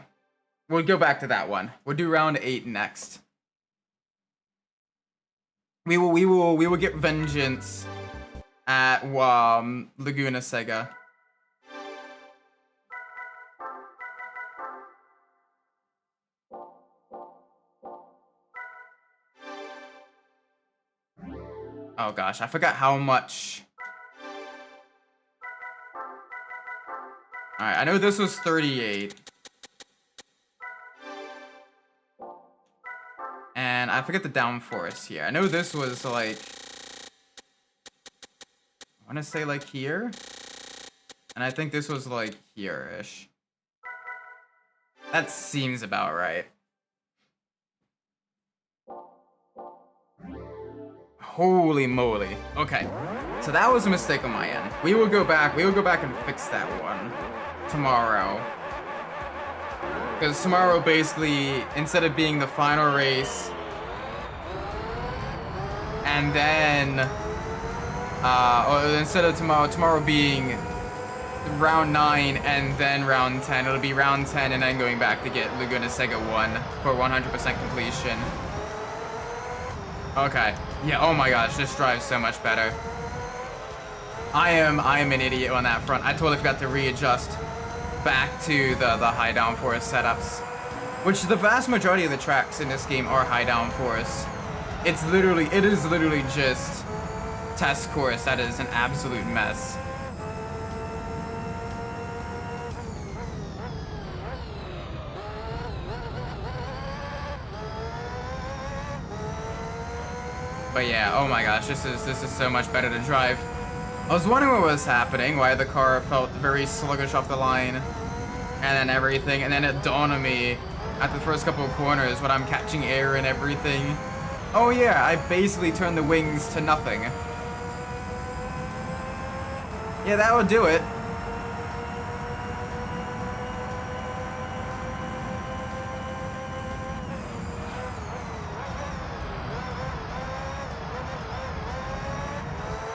We'll go back to that one. We'll do round 8 next. We will get vengeance at Laguna Seca. Oh gosh, I forgot how much. Alright, I know this was 38. And I forget the downforce here. I know this was like, I want to say like here. And I think this was like here-ish. That seems about right. Holy moly. Okay. So that was a mistake on my end. We will go back and fix that one tomorrow. Because tomorrow basically, instead of being the final race, and then, or instead of tomorrow being round 9 and then round 10, it'll be round 10 and then going back to get Laguna Seca 1 for 100% completion. Okay. Yeah, oh my gosh, this drives so much better. I am an idiot on that front. I totally forgot to readjust back to the high downforce setups. Which the vast majority of the tracks in this game are high downforce. It is literally just test course that is an absolute mess. But yeah, oh my gosh, this is so much better to drive. I was wondering what was happening, why the car felt very sluggish off the line, and then everything, and then it dawned on me at the first couple of corners when I'm catching air and everything. Oh yeah, I basically turned the wings to nothing. Yeah, that would do it.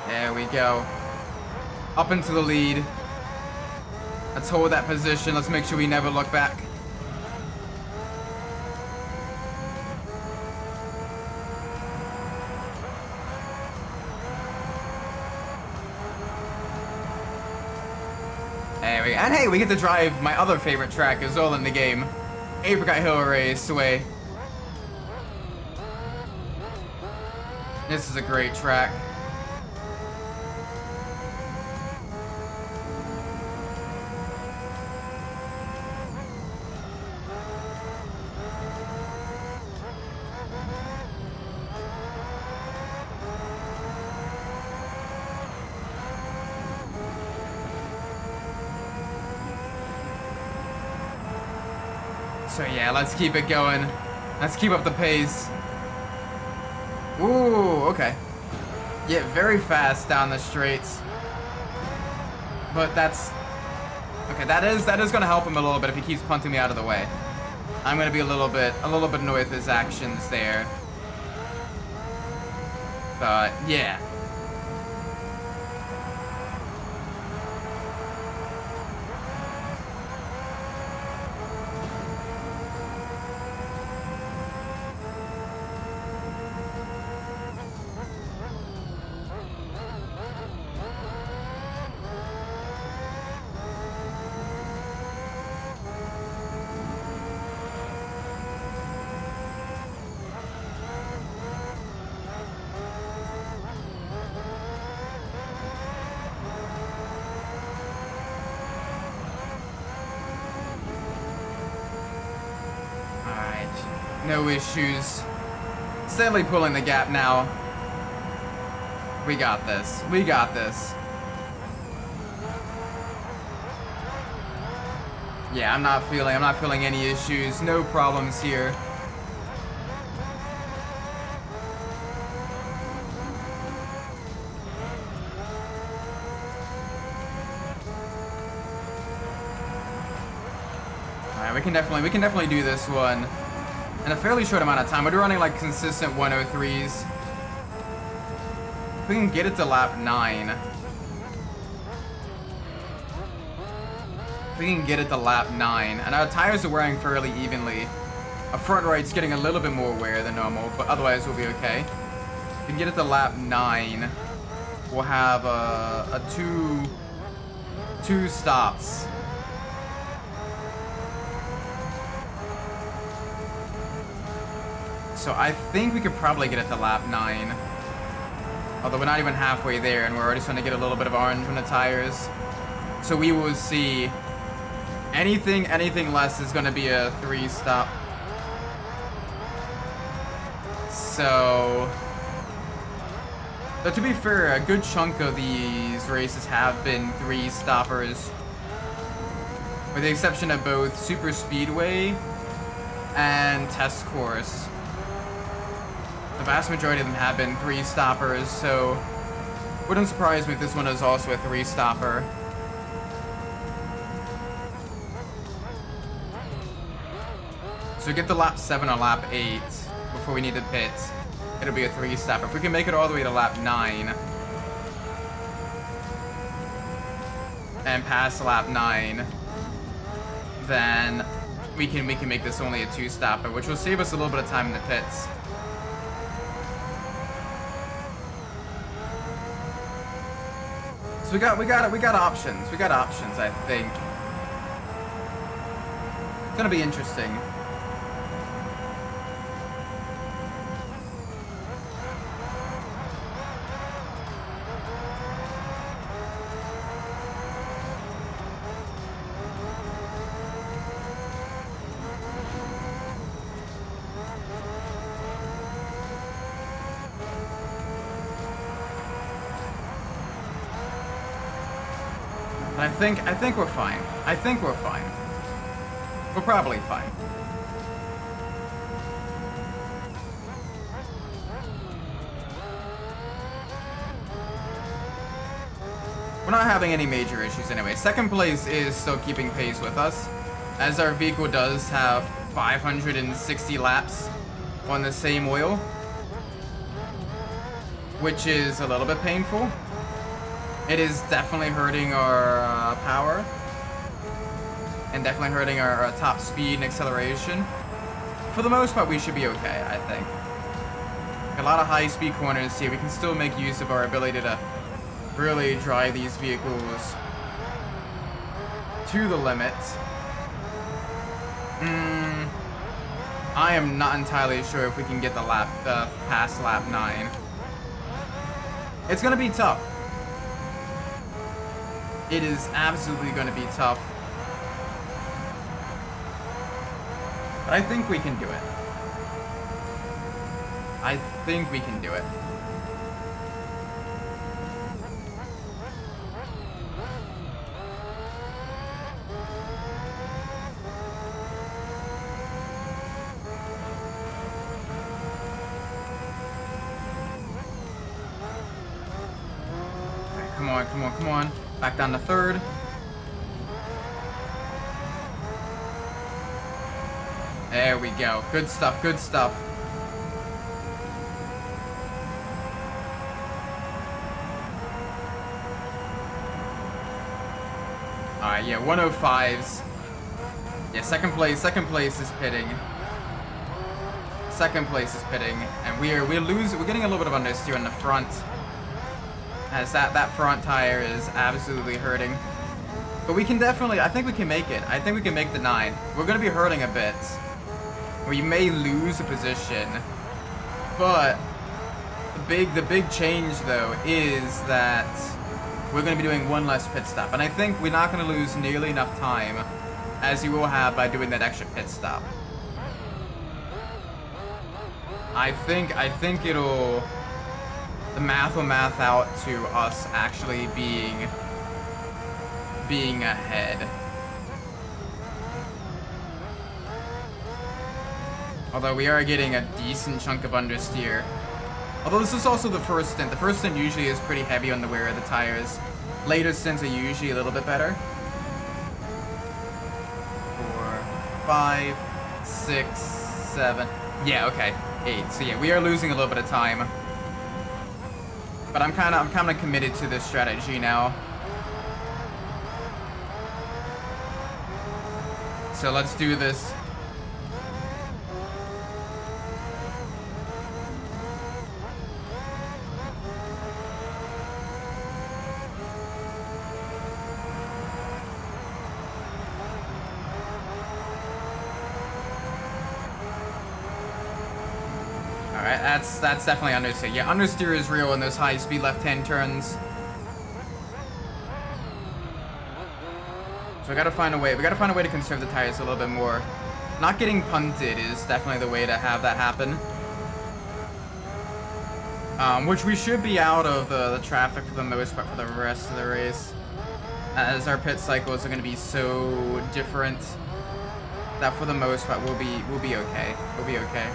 There we go. Up into the lead. Let's hold that position. Let's make sure we never look back. There we go. And hey, we get to drive my other favorite track as well in the game. Apricot Hill Raceway. This is a great track. So yeah, let's keep it going. Let's keep up the pace. Ooh, okay. Yeah, very fast down the straights. But that's okay. That is gonna help him a little bit if he keeps punting me out of the way. I'm gonna be a little bit annoyed with his actions there. But yeah. No issues. Steadily pulling the gap now. We got this. We got this. Yeah, I'm not feeling any issues. No problems here. Alright, we can definitely do this one in a fairly short amount of time. We're running like consistent 103s. If we can get it to lap 9. If we can get it to lap 9. And our tires are wearing fairly evenly. Our front right's getting a little bit more wear than normal, but otherwise we'll be okay. If we can get it to lap 9, we'll have a two stops. So I think we could probably get it to lap 9. Although we're not even halfway there, and we're already starting to get a little bit of orange on the tires. So we will see. Anything less is going to be a 3-stop. So, but to be fair, a good chunk of these races have been 3-stoppers. With the exception of both Super Speedway and Test Course. The vast majority of them have been 3-stoppers, so wouldn't surprise me if this one is also a 3-stopper. So get the lap 7 or lap 8 before we need to pit. It'll be a 3-stopper. If we can make it all the way to lap 9 and pass lap 9, then we can make this only a 2-stopper, which will save us a little bit of time in the pits. So we got options. We got options, I think. It's gonna be interesting. I think we're fine. I think we're fine. We're probably fine. We're not having any major issues anyway. Second place is still keeping pace with us, as our vehicle does have 560 laps on the same oil, which is a little bit painful. It is definitely hurting our power, and definitely hurting our top speed and acceleration. For the most part, we should be okay, I think. A lot of high-speed corners here. We can still make use of our ability to really drive these vehicles to the limit. I am not entirely sure if we can get the past lap 9. It's gonna be tough. It is absolutely going to be tough. But I think we can do it. I think we can do it. Okay, come on, come on, come on. Back down to 3rd. There we go. Good stuff, good stuff. Alright, yeah, 105s. Yeah, second place is pitting. Second place is pitting. And we're getting a little bit of understeer in the front. As that front tire is absolutely hurting. But we can definitely, I think we can make it. I think we can make the 9. We're going to be hurting a bit. We may lose a position. But the big change, though, is that we're going to be doing one less pit stop. And I think we're not going to lose nearly enough time as you will have by doing that extra pit stop. I think it'll... The math will math out to us actually being ahead. Although we are getting a decent chunk of understeer. Although this is also the first stint. The first stint usually is pretty heavy on the wear of the tires. Later stints are usually a little bit better. 4, 5, 6, 7. Yeah, okay. 8. So yeah, we are losing a little bit of time. But I'm kind of committed to this strategy now. So let's do this. Alright, that's definitely understeer. Yeah, understeer is real in those high-speed left-hand turns. So we gotta find a way. We gotta find a way to conserve the tires a little bit more. Not getting punted is definitely the way to have that happen. Which we should be out of the traffic for the most part for the rest of the race, as our pit cycles are gonna be so different that for the most part we'll be okay. We'll be okay.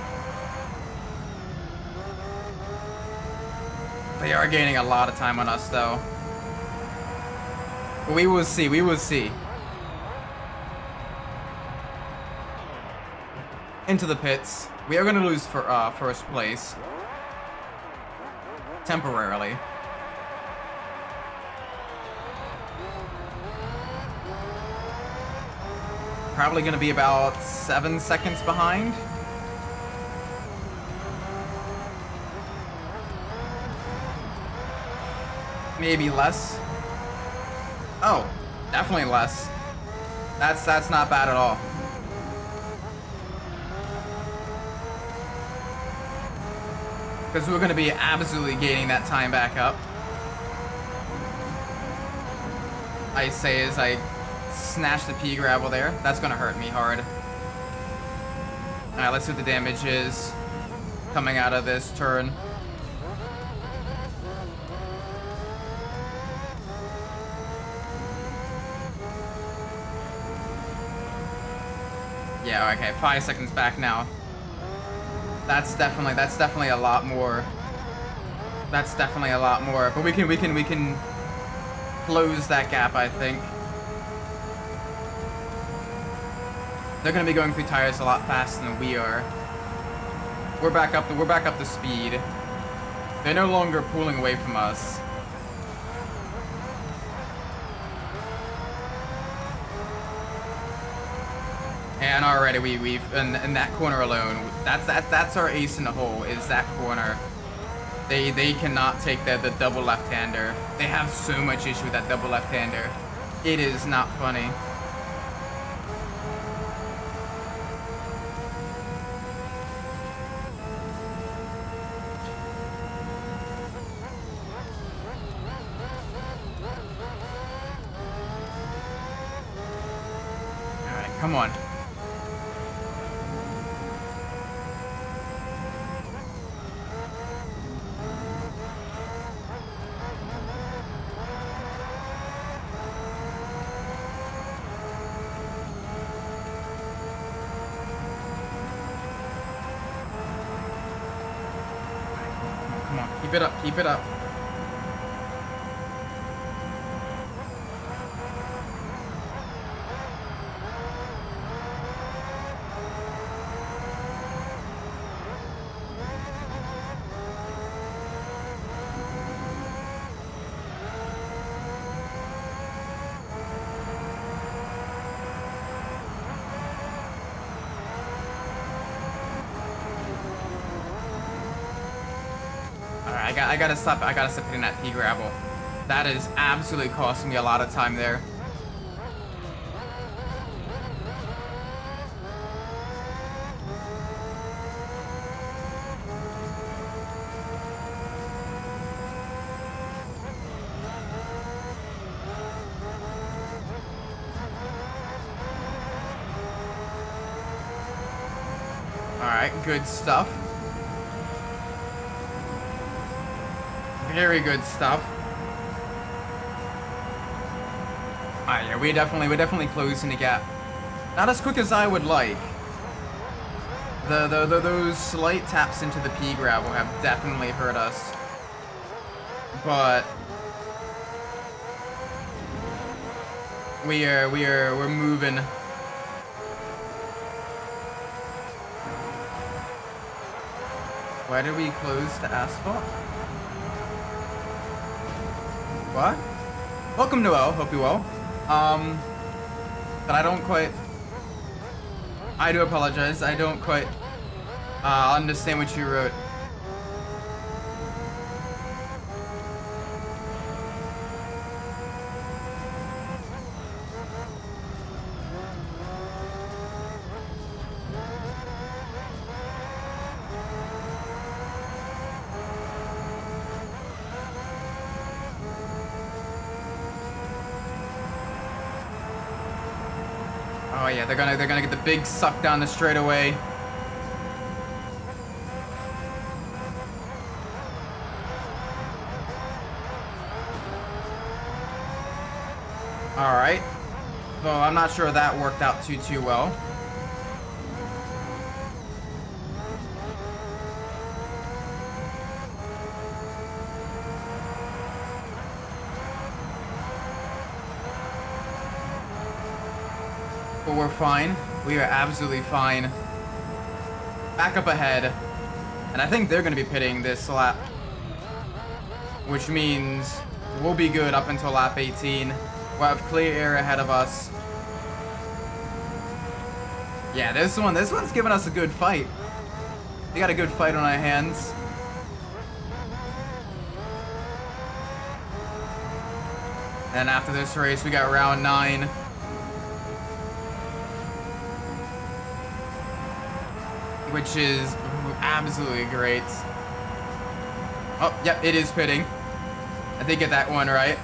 They are gaining a lot of time on us, though. We will see. We will see. Into the pits. We are going to lose for first place. Temporarily. Probably going to be about 7 seconds behind. Maybe less. Oh, definitely less. That's not bad at all. Because we're going to be absolutely gaining that time back up. I say as I snatch the pea gravel there. That's going to hurt me hard. Alright, let's see what the damage is coming out of this turn. Yeah, okay, 5 seconds back now. That's definitely a lot more. That's definitely a lot more. But we can close that gap, I think. They're gonna be going through tires a lot faster than we are. We're back up to speed. They're no longer pulling away from us. And already we've in that corner alone, that's our ace in the hole, is that corner. They cannot take the double left-hander. They have so much issue with that double left-hander. It is not funny. Alright, come on. Keep it up, keep it up. I gotta stop hitting that pea gravel. That is absolutely costing me a lot of time there. Alright, good stuff. Very good stuff. Alright, yeah, we're definitely closing the gap. Not as quick as I would like. Those slight taps into the pea gravel have definitely hurt us. But we're moving. Why did we close the asphalt? What? Welcome, Noel. Hope you well. But I don't quite... I do apologize. I don't quite understand what you wrote. Oh yeah, they're gonna get the big suck down the straightaway. All right. Well, I'm not sure that worked out too well. But we're fine. We are absolutely fine. Back up ahead. And I think they're going to be pitting this lap. Which means we'll be good up until lap 18. We'll have clear air ahead of us. Yeah, this one's giving us a good fight. We got a good fight on our hands. And after this race, we got round 9. Which is absolutely great. Oh, yep, it is pitting. I did get that one right.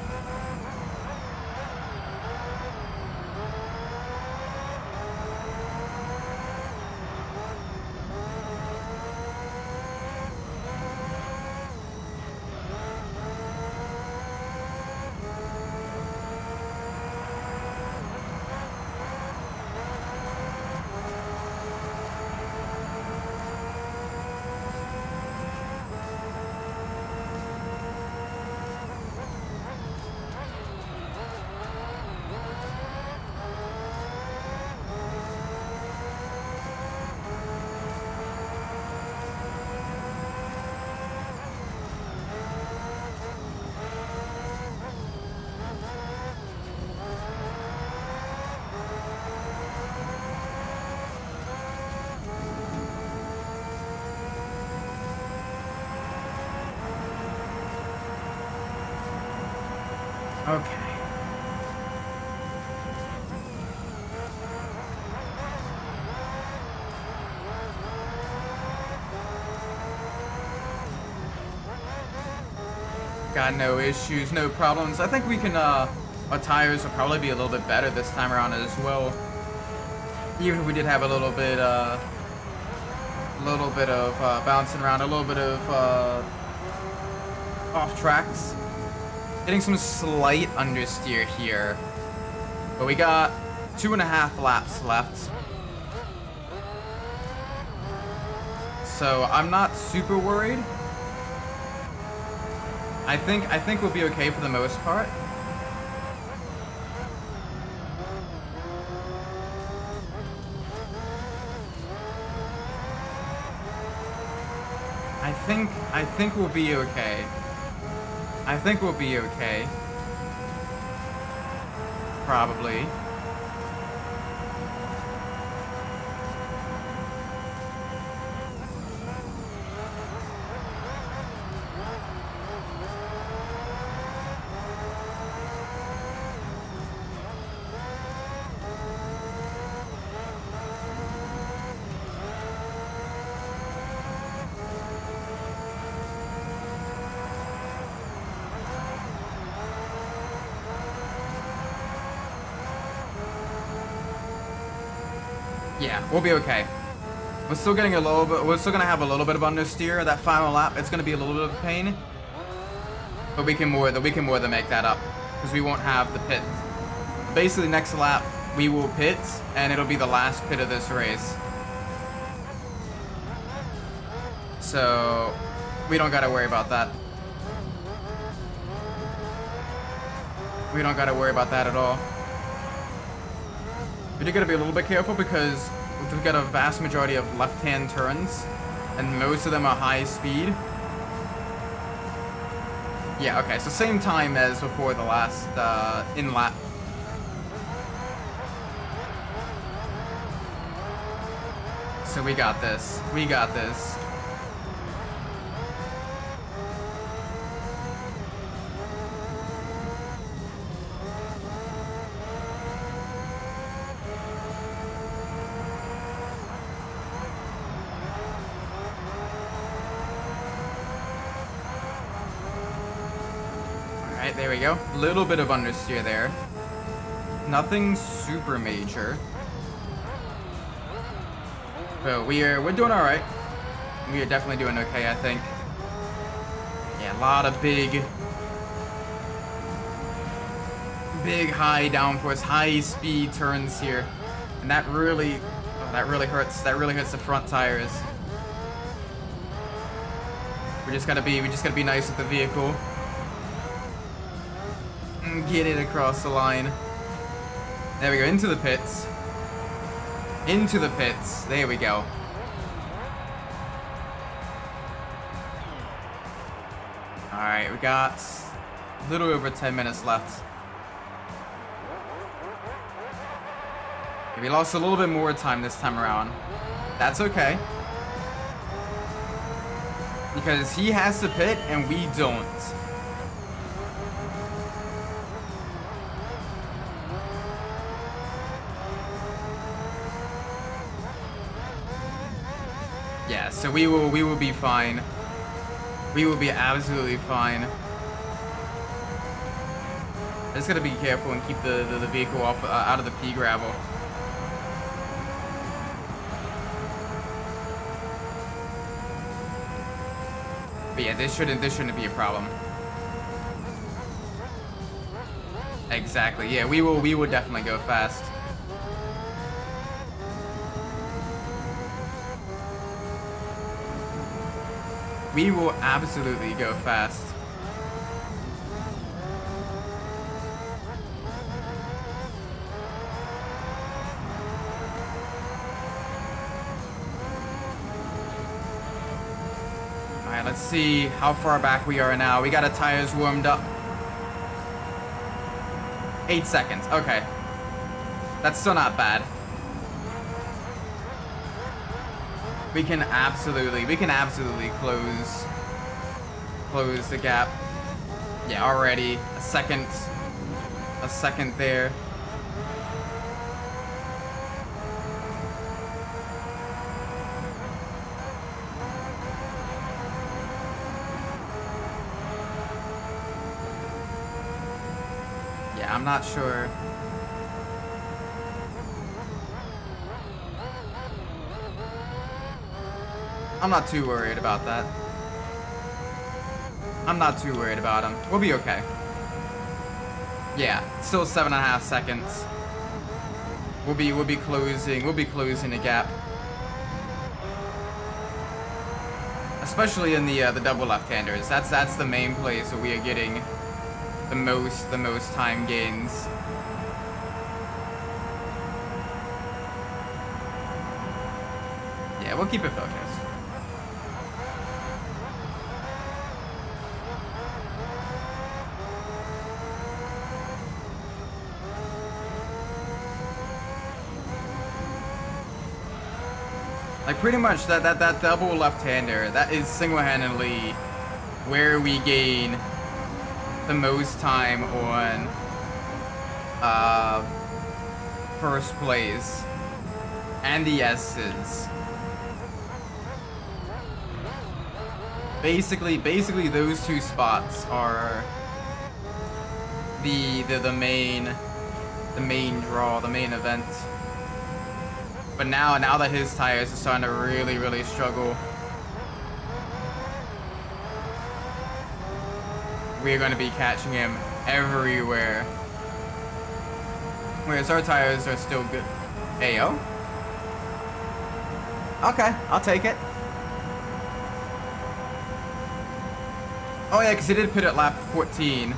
Okay. Got no issues, no problems. I think we can, our tires will probably be a little bit better this time around as well. Even if we did have a little bit of bouncing around, a little bit of, off tracks. Getting some slight understeer here. But we got 2.5 laps left. So I'm not super worried. I think we'll be okay for the most part. I think we'll be okay. I think we'll be okay. Probably. Yeah, we'll be okay. We're still getting a little bit. We're still gonna have a little bit of understeer that final lap. It's gonna be a little bit of pain, but we can more than make that up because we won't have the pit. Basically, next lap we will pit, and it'll be the last pit of this race. So we don't gotta worry about that. We don't gotta worry about that at all. But you gotta be a little bit careful because we've got a vast majority of left-hand turns, and most of them are high speed. Yeah, okay, so same time as before the last in-lap. So we got this. We got this. Alright, there we go. Little bit of understeer there. Nothing super major. But we're doing alright. We are definitely doing okay, I think. Yeah, a lot of big high downforce, high speed turns here. And that really hurts. That really hurts the front tires. We just gotta be nice with the vehicle. And get it across the line. There we go, into the pits. Into the pits. There we go. Alright, we got a little over 10 minutes left. We lost a little bit more time this time around. That's okay. Because he has to pit and we don't. Yeah, so we will be fine. We will be absolutely fine. Just gotta be careful and keep the vehicle off out of the pea gravel. But yeah, this shouldn't be a problem. Exactly. Yeah, we will definitely go fast. We will absolutely go fast. Alright, let's see how far back we are now. We got our tires warmed up. 8 seconds. Okay. That's still not bad. We can absolutely close the gap. Yeah, already a second there. Yeah, I'm not sure. I'm not too worried about that. I'm not too worried about him. We'll be okay. Yeah, still 7.5 seconds. We'll be closing the gap. Especially in the double left-handers. That's the main place where we are getting the most time gains. Yeah, we'll keep it focused. Like pretty much that double left-hander, that is single-handedly where we gain the most time on first place and the S's. Basically those two spots are the main draw, the main event. But now that his tires are starting to really struggle, we're going to be catching him everywhere. Whereas our tires are still good. Ayo. Okay, I'll take it. Oh yeah, because he did pit at lap 14.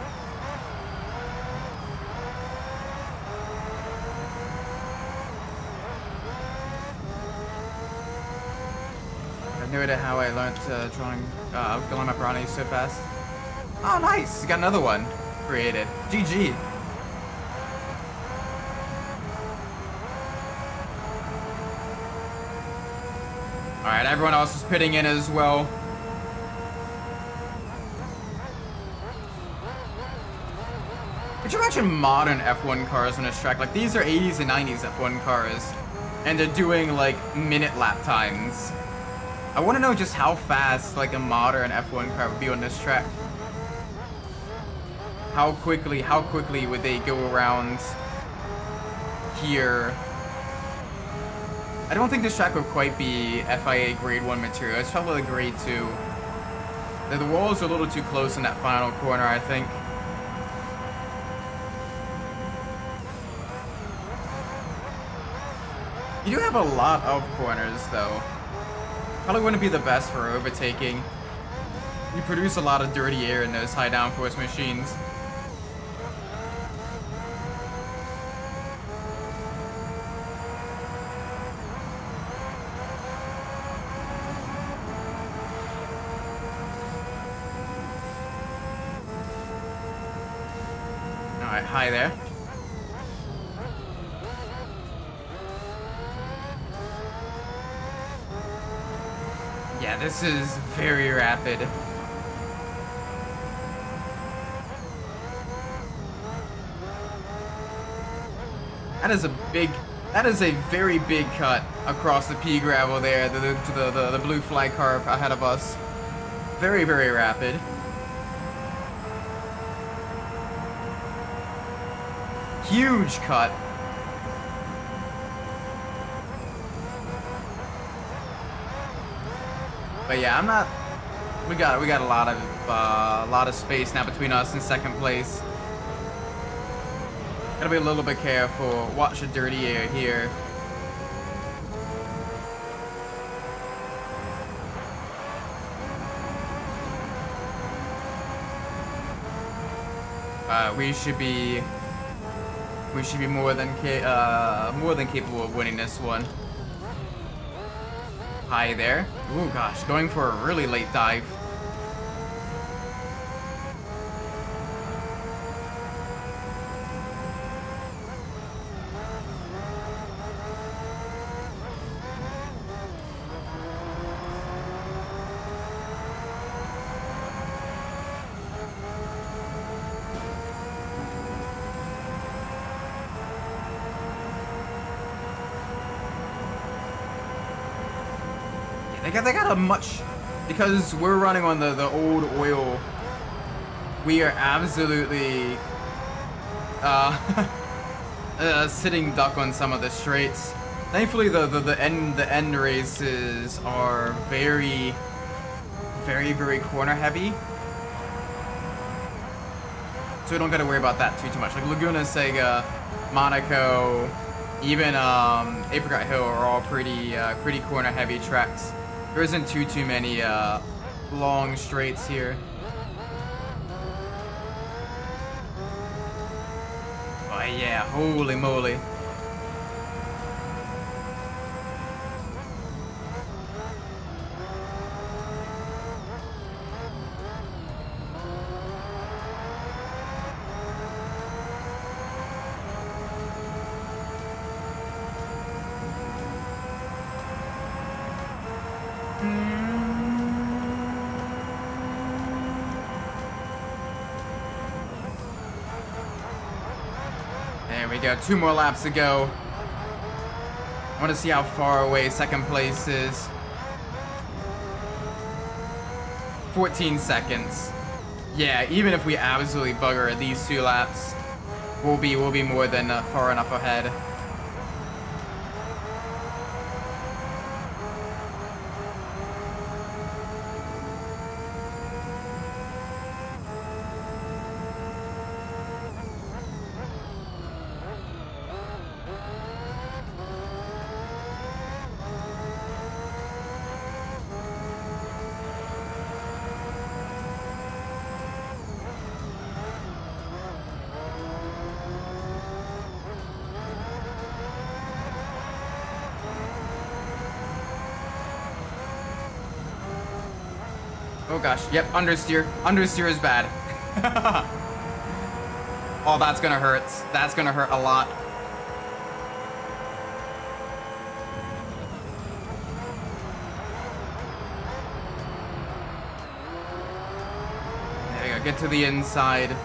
No idea how I learned drawing my brownies so fast. Oh, nice! Got another one created. GG. Alright, everyone else is pitting in as well. Could you imagine modern F1 cars on this track? Like, these are 80s and 90s F1 cars, and they're doing, like, minute lap times. I want to know just how fast, like, a modern F1 car would be on this track. How quickly would they go around here? I don't think this track would quite be FIA grade 1 material. It's probably grade 2. The walls are a little too close in that final corner, I think. You do have a lot of corners, though. Probably wouldn't be the best for overtaking. You produce a lot of dirty air in those high downforce machines. Alright, hi there. Yeah, this is very rapid. That is a very big cut across the pea gravel there, the blue flag car ahead of us. Very, very rapid. Huge cut. But yeah, I'm not. We got a lot of space now between us and second place. Gotta be a little bit careful. Watch the dirty air here. We should be more than capable of winning this one. Hi there. Oh gosh, going for a really late dive. They got a much, because we're running on the old oil. We are absolutely sitting duck on some of the straights. Thankfully, the end races are very corner heavy, so we don't got to worry about that too much. Like Laguna, Sega, Monaco, even Apricot Hill are all pretty corner heavy tracks. There isn't too many long straights here. Oh yeah, holy moly. There we go, 2 more laps to go. I want to see how far away second place is. 14 seconds. Yeah, even if we absolutely bugger these 2 laps, we'll be more than far enough ahead. Oh gosh, yep, understeer. Understeer is bad. Oh, that's gonna hurt. That's gonna hurt a lot. There you go, get to the inside.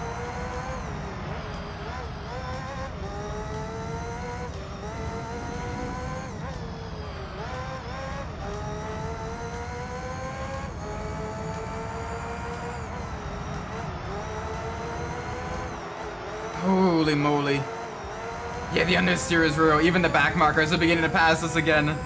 Holy moly. Yeah, the understeer is real. Even the back markers are beginning to pass us again.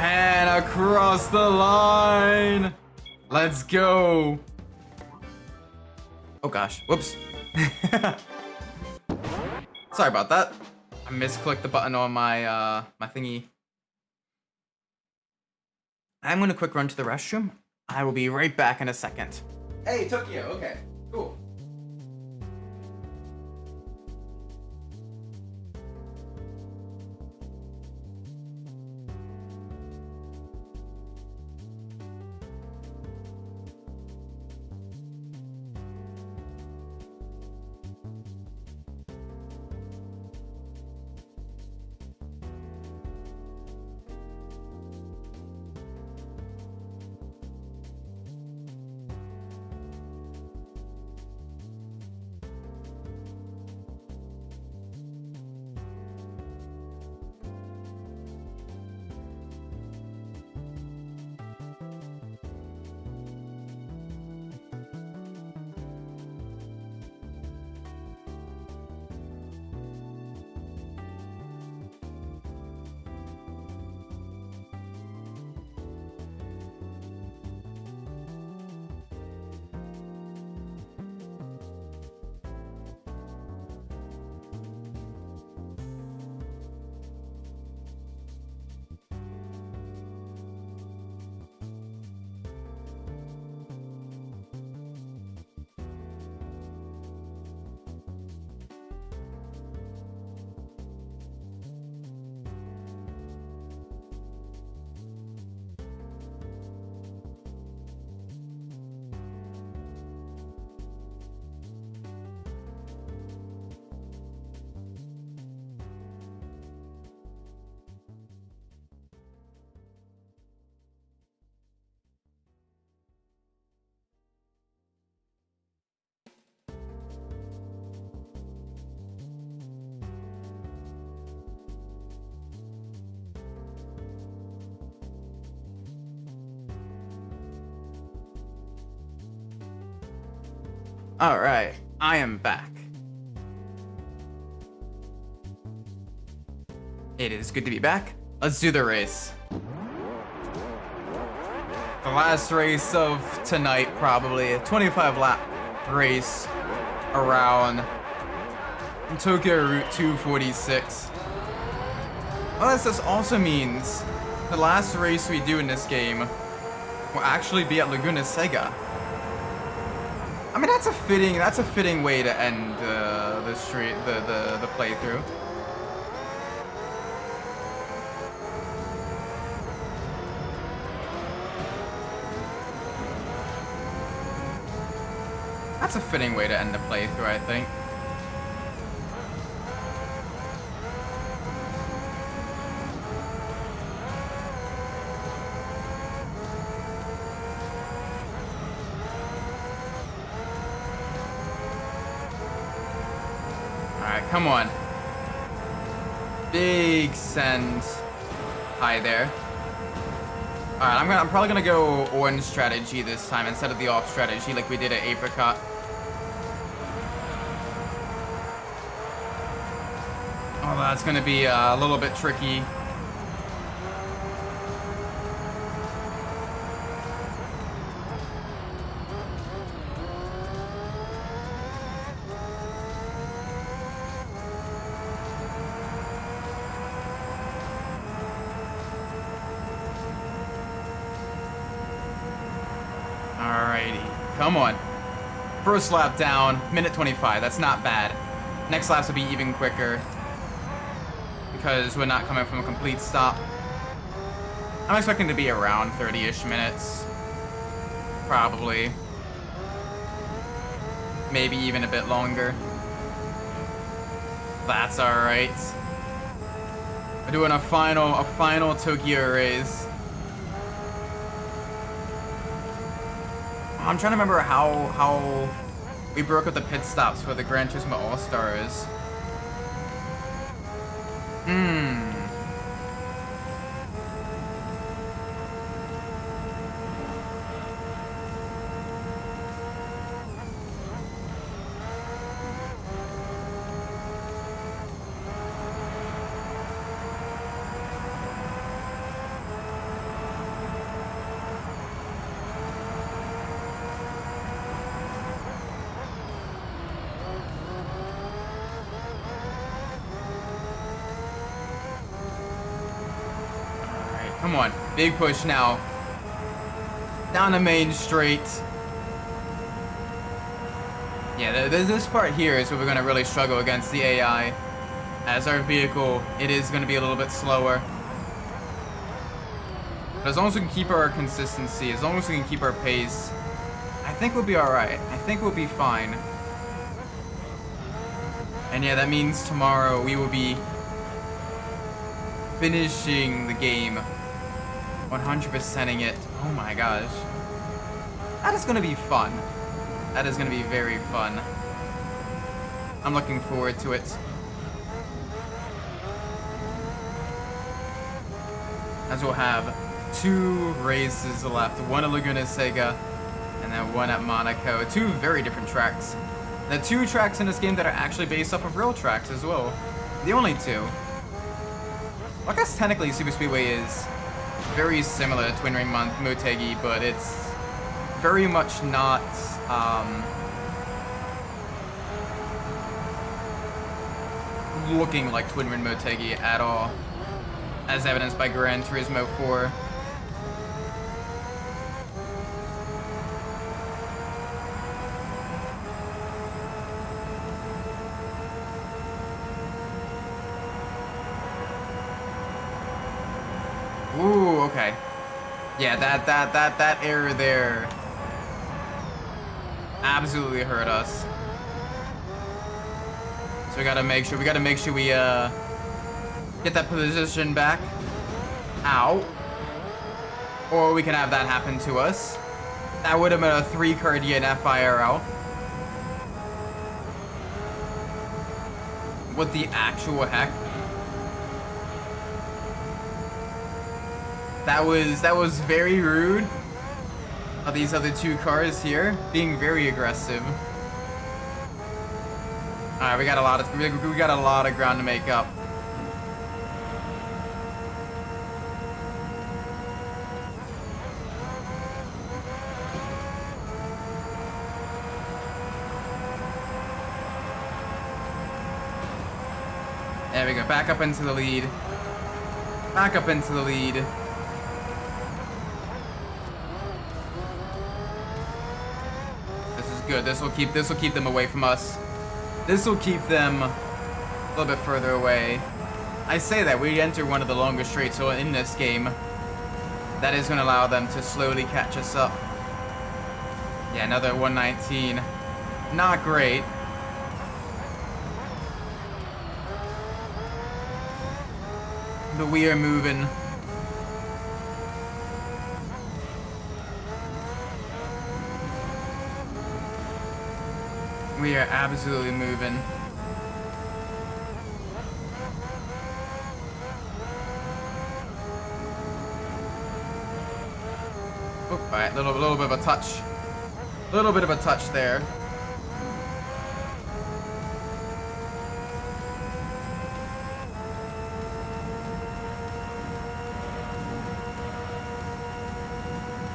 And across the line. Let's go. Oh gosh, whoops. Sorry about that. I misclicked the button on my my thingy. I'm gonna quick run to the restroom. I will be right back in a second. Hey, Tokyo, okay, cool. Alright, I am back. It is good to be back. Let's do the race. The last race of tonight, probably. A 25 lap race around Tokyo Route 246. Well, this also means the last race we do in this game will actually be at Laguna Seca. I mean, that's a fitting way to end the playthrough. That's a fitting way to end the playthrough, I think. Alright, come on. Big send. Hi there. Alright, I'm probably gonna go orange strategy this time instead of the off strategy like we did at Apricot. Oh, that's gonna be a little bit tricky. Alrighty, come on. First lap down, minute 25, that's not bad. Next laps will be even quicker because we're not coming from a complete stop. I'm expecting to be around 30-ish minutes, probably. Maybe even a bit longer. That's alright. We're doing a final Tokyo race. I'm trying to remember how we broke up the pit stops for the Gran Turismo All-Stars. Come on. Big push now. Down the main straight. Yeah, this part here is where we're going to really struggle against the AI. As our vehicle, it is going to be a little bit slower. But as long as we can keep our consistency, as long as we can keep our pace, I think we'll be alright. I think we'll be fine. And yeah, that means tomorrow we will be finishing the game. 100%ing it. Oh my gosh. That is going to be fun. That is going to be very fun. I'm looking forward to it. As we'll have 2 races left. One at Laguna Seca and then one at Monaco. 2 very different tracks. The 2 tracks in this game that are actually based off of real tracks as well. The only 2. Well, I guess technically Super Speedway is very similar to Twin Ring Motegi, but it's very much not looking like Twin Ring Motegi at all, as evidenced by Gran Turismo 4. Ooh, okay. Yeah, that error there absolutely hurt us. So we gotta make sure we get that position back. Ow. Or we can have that happen to us. That would have been a 3-car DNF IRL. What the actual heck? That was very rude of these other 2 cars here, being very aggressive. Alright, we got a lot of ground to make up. There we go, back up into the lead. Back up into the lead. This is good. This will keep them away from us. This will keep them a little bit further away. I say that we enter one of the longest straights in this game. That is going to allow them to slowly catch us up. Yeah, another 119. Not great. But we are moving. We are absolutely moving. Oh, alright, little bit of a touch. Little bit of a touch there.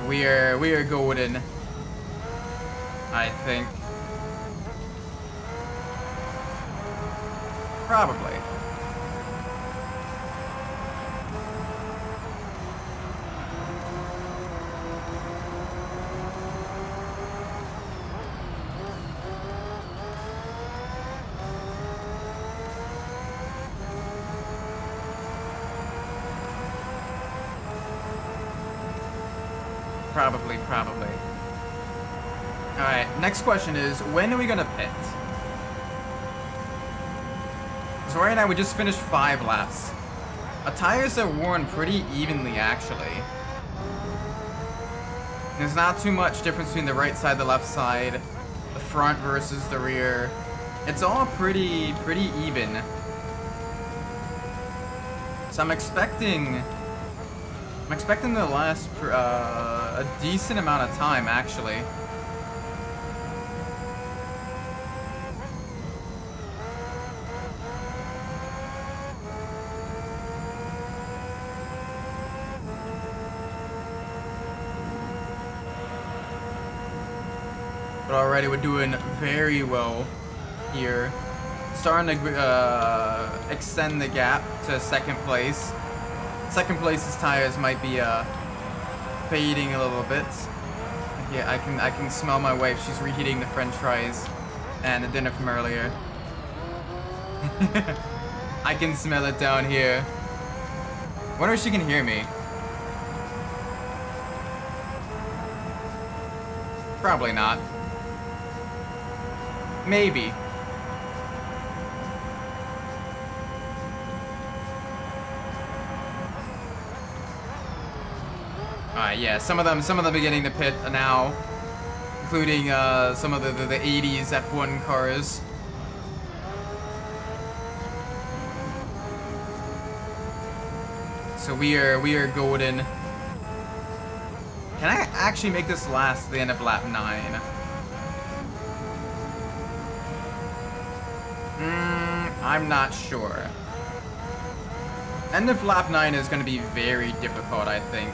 We are golden, I think. Probably. Probably. Alright, next question is, when are we gonna pit? So right now we just finished 5 laps. Our tires are worn pretty evenly, actually. There's not too much difference between the right side, the left side, the front versus the rear. It's all pretty even. So I'm expecting to last a decent amount of time, actually. But already we're doing very well here. Starting to extend the gap to second place. Second place's tires might be fading a little bit. Yeah, I can smell my wife. She's reheating the French fries and the dinner from earlier. I can smell it down here. Wonder if she can hear me. Probably not. Maybe. Alright, yeah, some of them beginning to pit now, including some of the 80s F1 cars. So we are golden. Can I actually make this last to the end of lap 9? I'm not sure. End of lap 9 is going to be very difficult, I think.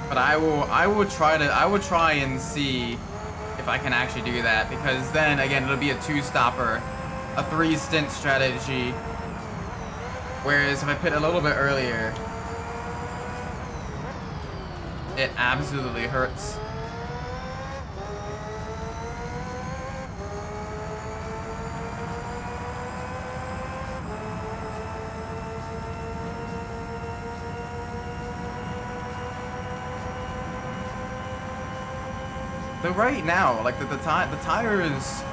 But I will try and see if I can actually do that, because then again it'll be a 2-stopper, a 3-stint strategy. Whereas if I pit a little bit earlier, it absolutely hurts. But right now, like the tires,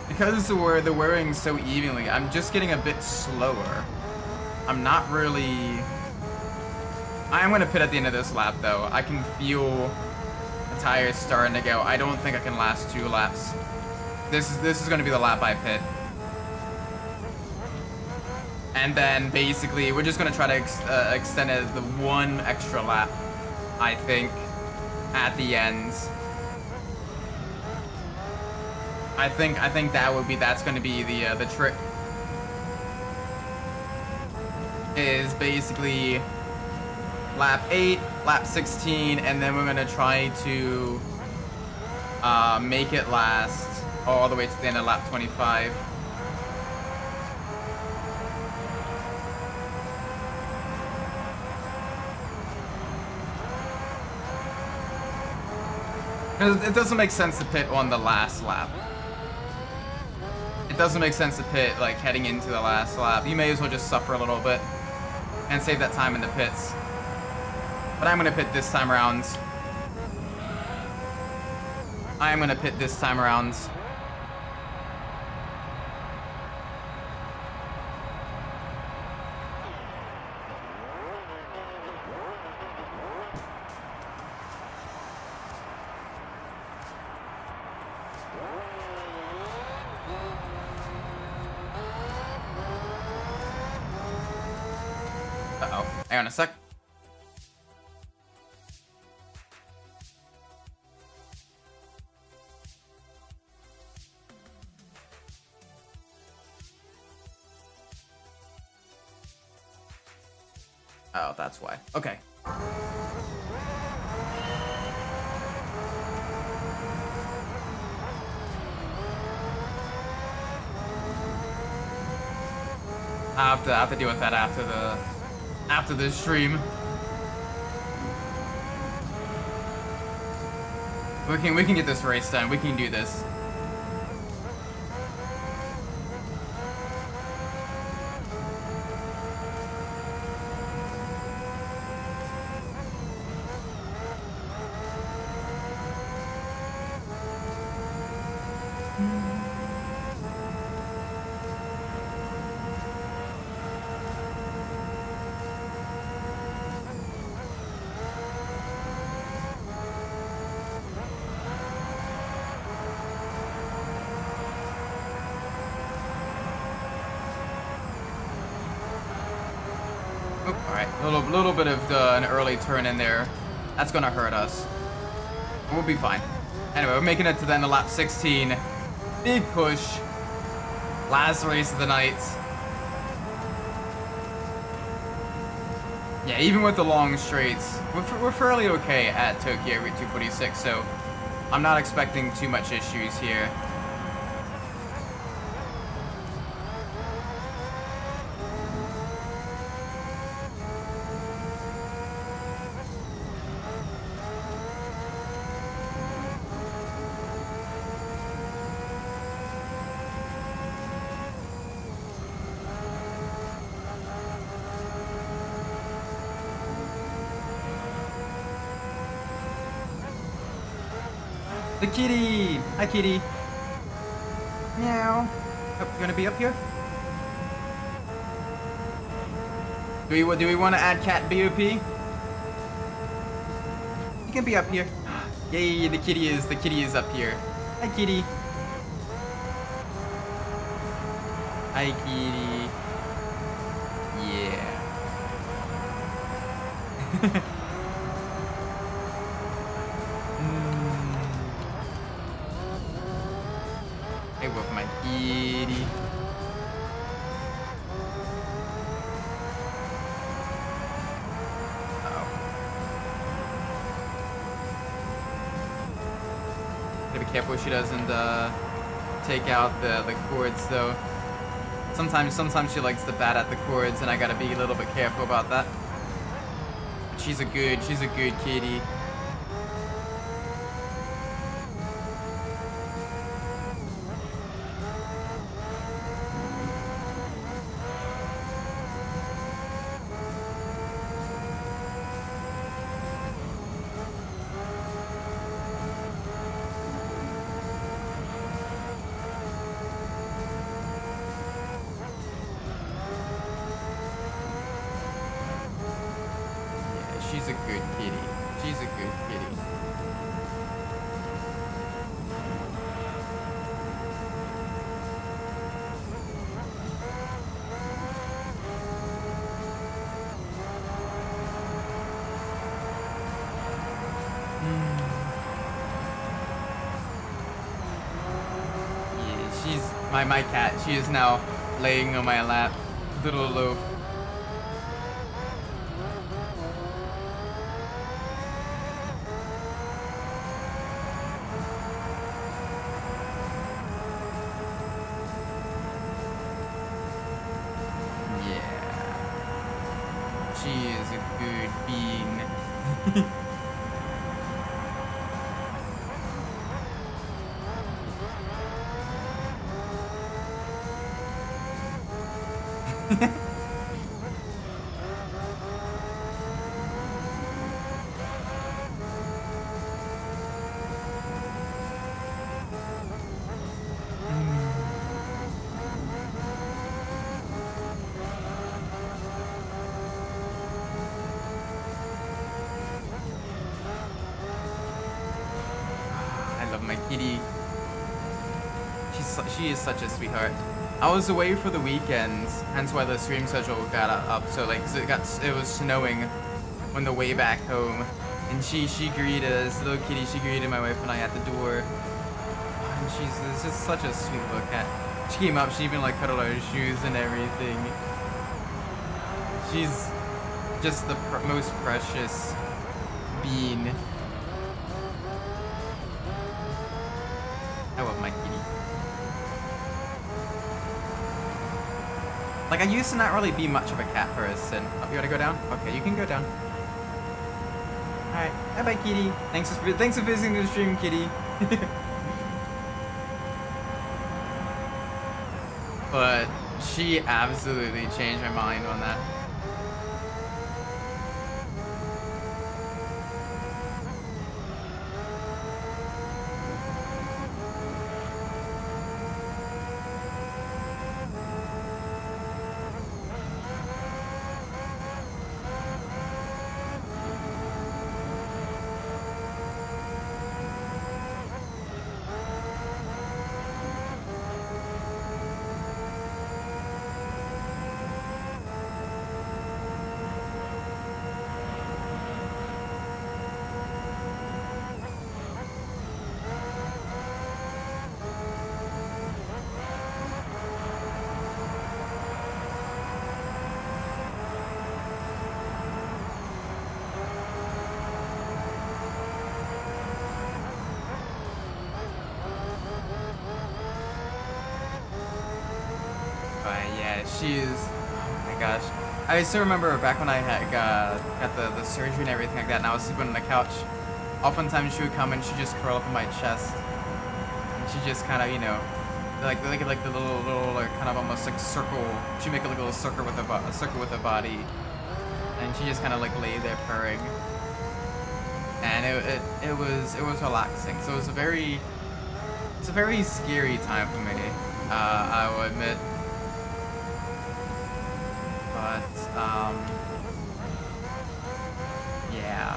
because they're wearing so evenly, I'm just getting a bit slower. I'm not really. I'm gonna pit at the end of this lap though. I can feel the tires starting to go. I don't think I can last 2 laps. This is gonna be the lap I pit. And then basically we're just gonna try to extend it the 1 extra lap, I think, at the end. I think that's gonna be the trick. Is basically lap 8, lap 16, and then we're gonna try to make it last all the way to the end of lap 25. Because it doesn't make sense to pit on the last lap. It doesn't make sense to pit like heading into the last lap. You may as well just suffer a little bit and save that time in the pits. But I'm gonna pit this time around. I'm gonna pit this time around. Uh-oh. Hang on a sec. Oh, that's why. Okay. I have to deal with that after the stream. We can get this race done. We can do this. A little bit of an early turn in there. That's gonna hurt us. We'll be fine. Anyway, we're making it to the end of lap 16. Big push. Last race of the night. Yeah, even with the long straights, we're fairly okay at Tokyo Route 246. So I'm not expecting too much issues here. The kitty! Hi, kitty. Meow. Oh, you wanna be up here? Do we want to add cat BOP? You can be up here. Yay! The kitty is up here. Hi, kitty. Hi, kitty. Yeah. Hey, with my kitty. Gotta be careful she doesn't take out the cords though. Sometimes she likes to bat at the cords, and I gotta be a little bit careful about that. But she's a good kitty. She's a good kitty. She's a good kitty. Yeah, she's my cat. She is now laying on my lap, little loaf. She is a good bean. My kitty. She is such a sweetheart. I was away for the weekend, hence why the stream schedule got up. So like, it was snowing on the way back home, and she greeted us, little kitty. She greeted my wife and I at the door. And she's just such a sweet little cat. She came up. She even like cuddled our shoes and everything. She's just the most precious bean. I love my kitty. Like, I used to not really be much of a cat person. Oh, you wanna go down? Okay, you can go down. Alright, bye-bye, kitty. Thanks for visiting the stream, kitty. But she absolutely changed my mind on that. she's, oh my gosh. I still remember back when I had got the surgery and everything like that, and I was sleeping on the couch. Oftentimes she would come and she'd just curl up in my chest, and she just kind of, you know, like the little like kind of almost like circle. She'd make like a little circle with her body, and she just kind of like lay there purring, and it was relaxing. So it's a very scary time for me. I will admit. But, yeah.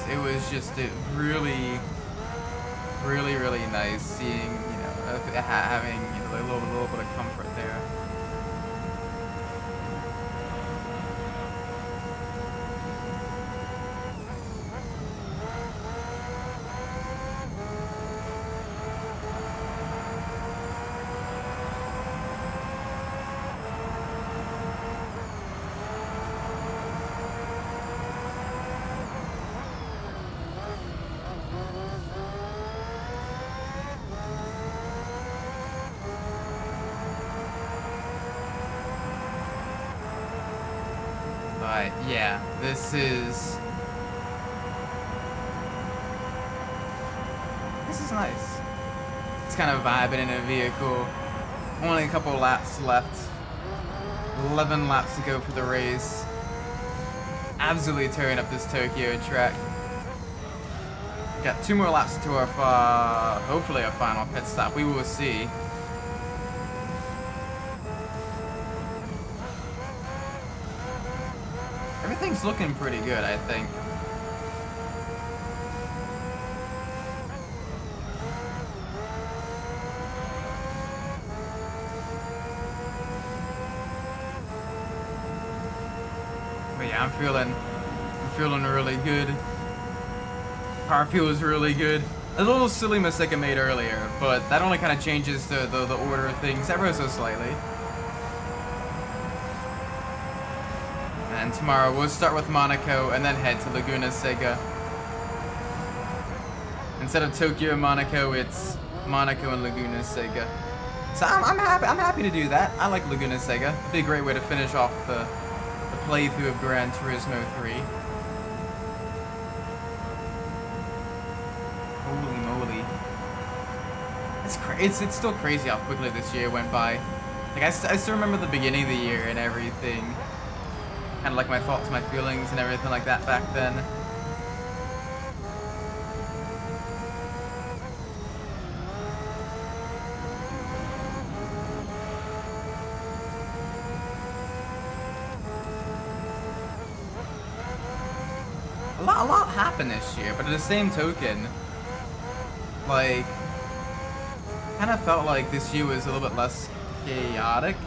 It was just really nice seeing, you know, having, you know, a little bit of comfort there. But yeah, this is nice. It's kind of vibing in a vehicle. Only a couple laps left. 11 laps to go for the race. Absolutely tearing up this Tokyo track. Got 2 more laps to our hopefully our final pit stop. We will see. Everything's looking pretty good, I think. But yeah, I'm feeling really good. Car feels really good. A little silly mistake I made earlier, but that only kind of changes the order of things ever so slightly. And tomorrow we'll start with Monaco and then head to Laguna Seca. Instead of Tokyo and Monaco, it's Monaco and Laguna Seca. So I'm happy to do that. I like Laguna Seca. It'd be a great way to finish off the playthrough of Gran Turismo 3. Holy moly! It's still crazy how quickly this year went by. Like I still remember the beginning of the year and everything. Kind of like my thoughts, my feelings, and everything like that back then. A lot happened this year, but at the same token, like, kind of felt like this year was a little bit less chaotic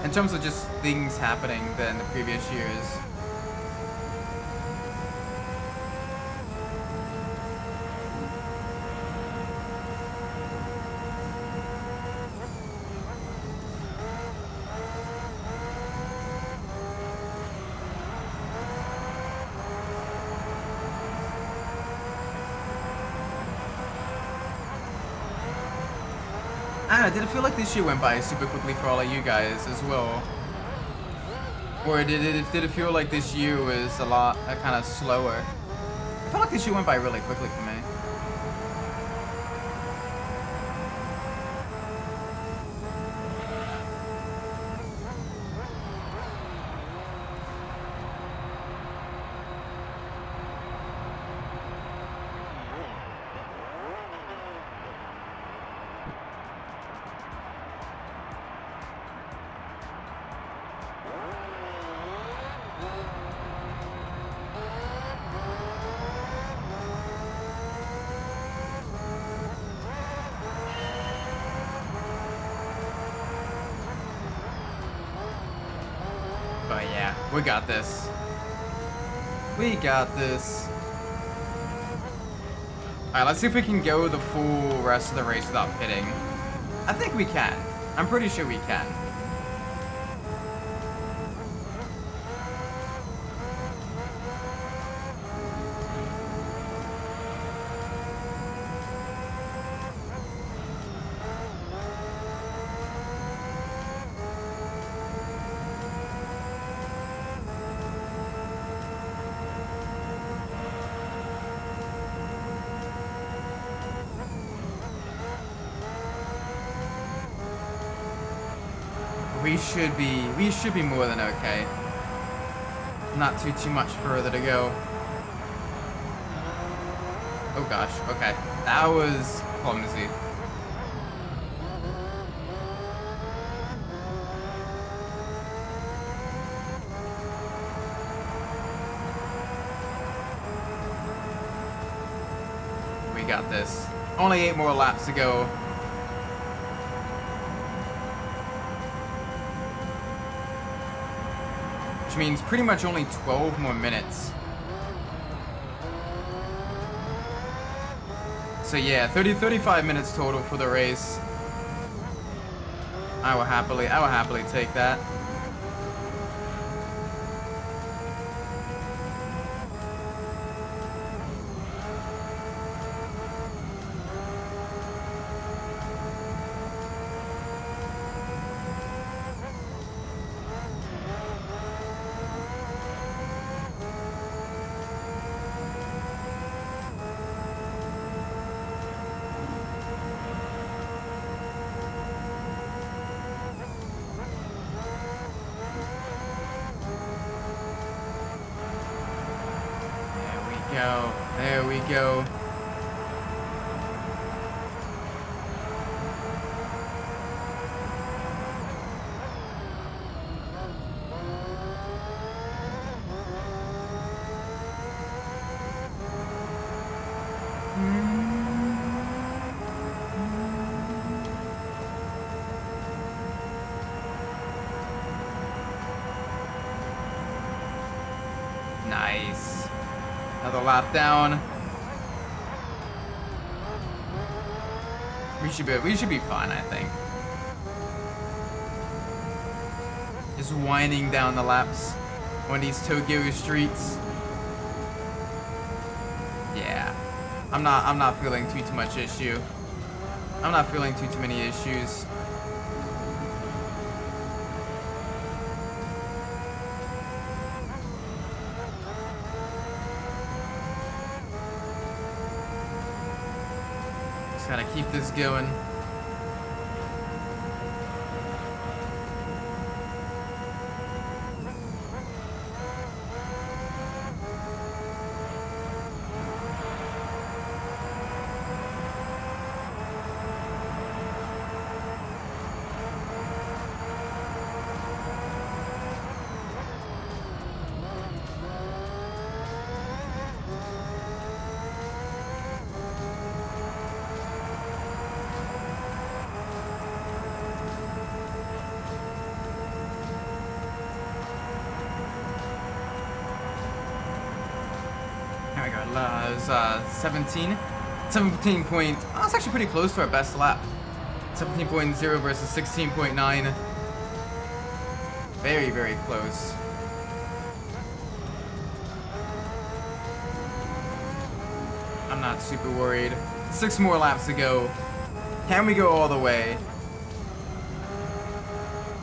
in terms of just things happening than the previous years. I don't know, did it feel like this year went by super quickly for all of you guys as well? Or did it feel like this year was a lot kind of slower? I felt like this year went by really quickly for me. But yeah, we got this. We got this. Alright, let's see if we can go the full rest of the race without pitting. I think we can. I'm pretty sure we can. we should be more than okay. Not too much further to go. Oh gosh, okay. That was clumsy. We got this. Only 8 more laps to go. Which means pretty much only 12 more minutes. So yeah, 35 minutes total for the race. I will happily take that. There we go. Nice. Another lap down. We should be fine, I think. Just winding down the laps on these Tokyo streets. Yeah. I'm not feeling too much issue. I'm not feeling too many issues. Gotta keep this going. It was 17. 17 point. Oh, it's actually pretty close to our best lap. 17.0 versus 16.9. Very, very close. I'm not super worried. 6 more laps to go. Can we go all the way?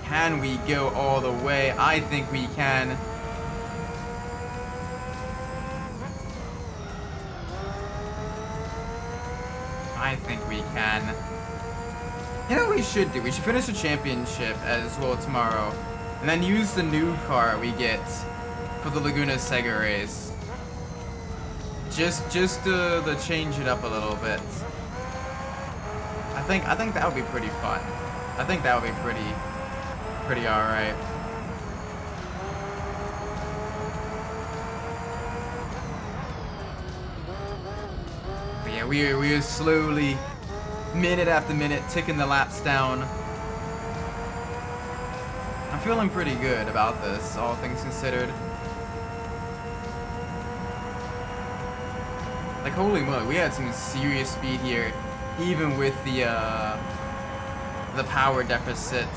Can we go all the way? I think we can. I think we can. You know what we should do? We should finish the championship as well tomorrow. And then use the new car we get for the Laguna Seca race. Just to change it up a little bit. I think that would be pretty fun. I think that would be pretty alright. We are slowly, minute after minute, ticking the laps down. I'm feeling pretty good about this, all things considered. Like, holy moly, we had some serious speed here, even with the power deficit.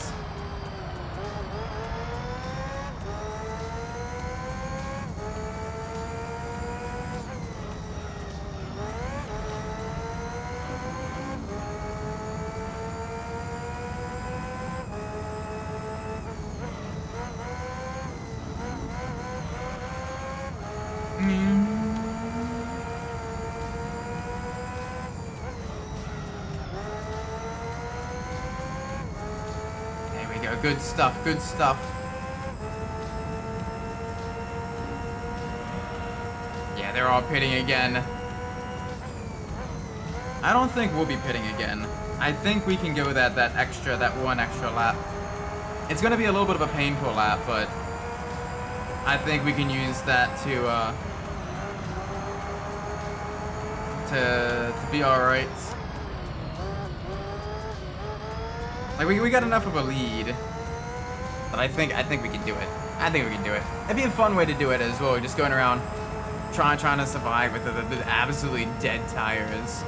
go. Good stuff. Good stuff. Yeah, they're all pitting again. I don't think we'll be pitting again. I think we can go that one extra lap. It's gonna be a little bit of a painful lap, but I think we can use that to be all right. Like we got enough of a lead, but I think we can do it. I think we can do it. It'd be a fun way to do it as well. Just going around trying to survive with the absolutely dead tires.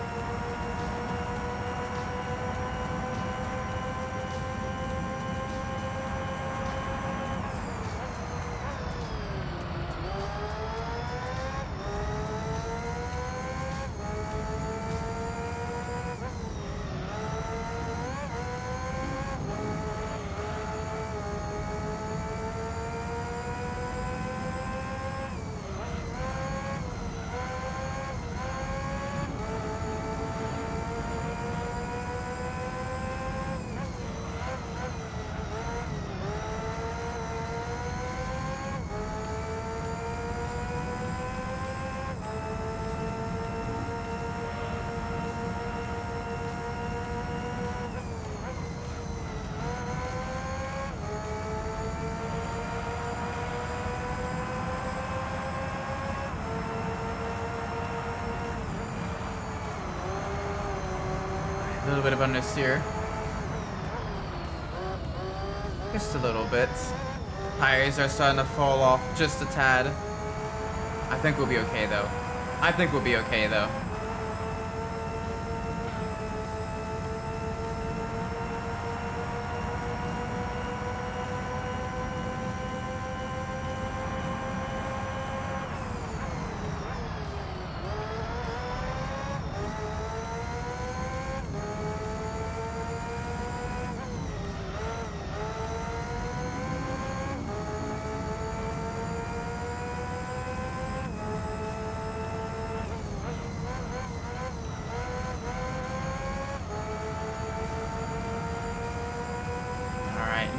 A little bit of understeer. Just a little bit. Tires are starting to fall off just a tad. I think we'll be okay though. I think we'll be okay though.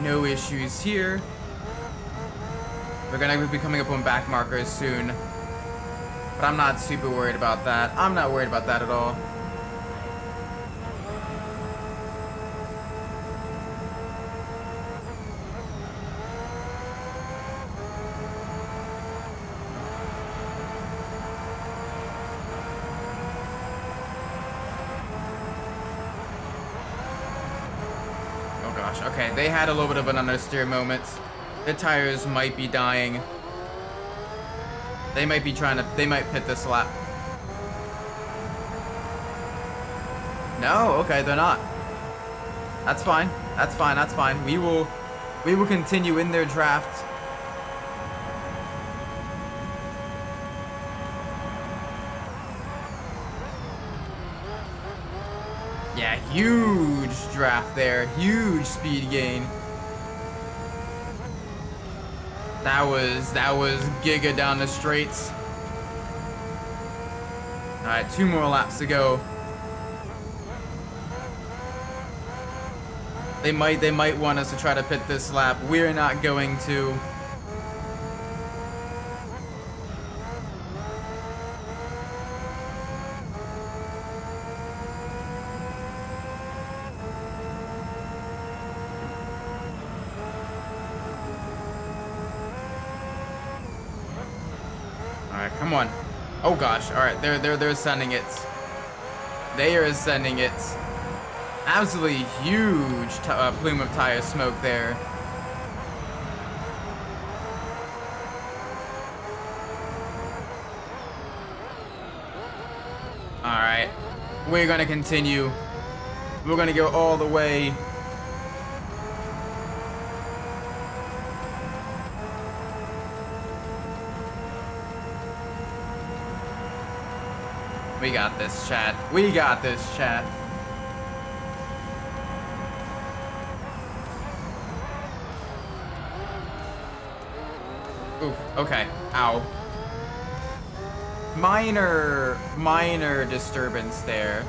No issues here. We're gonna be coming up on back markers soon, but I'm not super worried about that. I'm not worried about that at all. Okay, they had a little bit of an understeer moment. The tires might be dying. They might be they might pit this lap. No, okay, they're not. That's fine. That's fine. That's fine. We will continue in their draft. Yeah, huge draft there. Huge speed gain. That was giga down the straights. All right, 2 more laps to go. They might want us to try to pit this lap. We're not going to. Alright, come on. Oh gosh, alright, they're sending it. They are sending it. Absolutely huge plume of tire smoke there. Alright, we're gonna continue. We're gonna go all the way. We got this, chat. We got this, chat. Oof, okay. Ow. Minor disturbance there.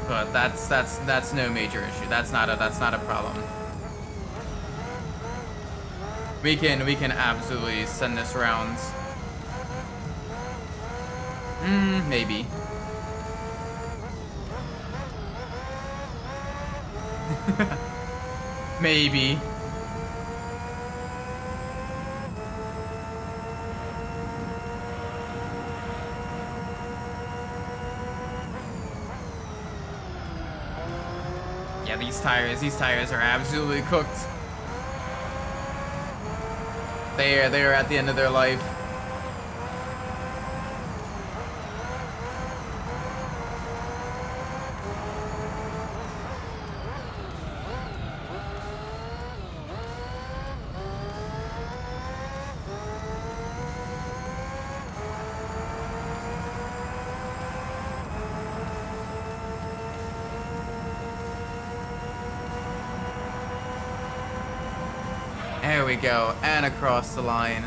but that's no major issue. That's not a problem. We can absolutely send this around. Maybe. Maybe. Yeah, these tires are absolutely cooked. They are at the end of their life. There we go, and across the line.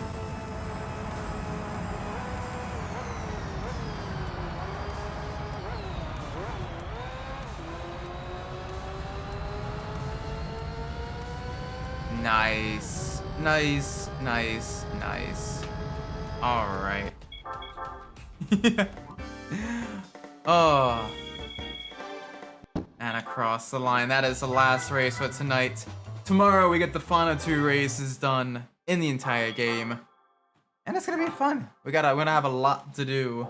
Nice. Nice, nice, nice. Alright. Oh. And across the line. That is the last race for tonight. Tomorrow we get the final 2 races done in the entire game. And it's gonna be fun. We're gonna have a lot to do.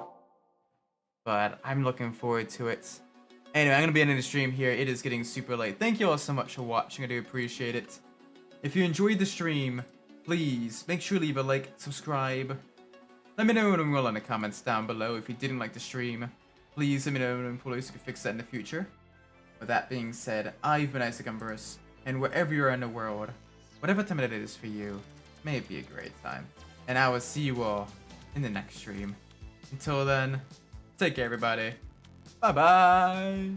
But I'm looking forward to it. Anyway, I'm gonna be ending the stream here. It is getting super late. Thank you all so much for watching. I do appreciate it. If you enjoyed the stream, please make sure to leave a like, subscribe. Let me know in the comments down below if you didn't like the stream. Please let me know in so we can fix that in the future. With that being said, I've been Umbras, and wherever you are in the world, whatever time it is for you, may it be a great time. And I will see you all in the next stream. Until then, take care everybody. Bye bye.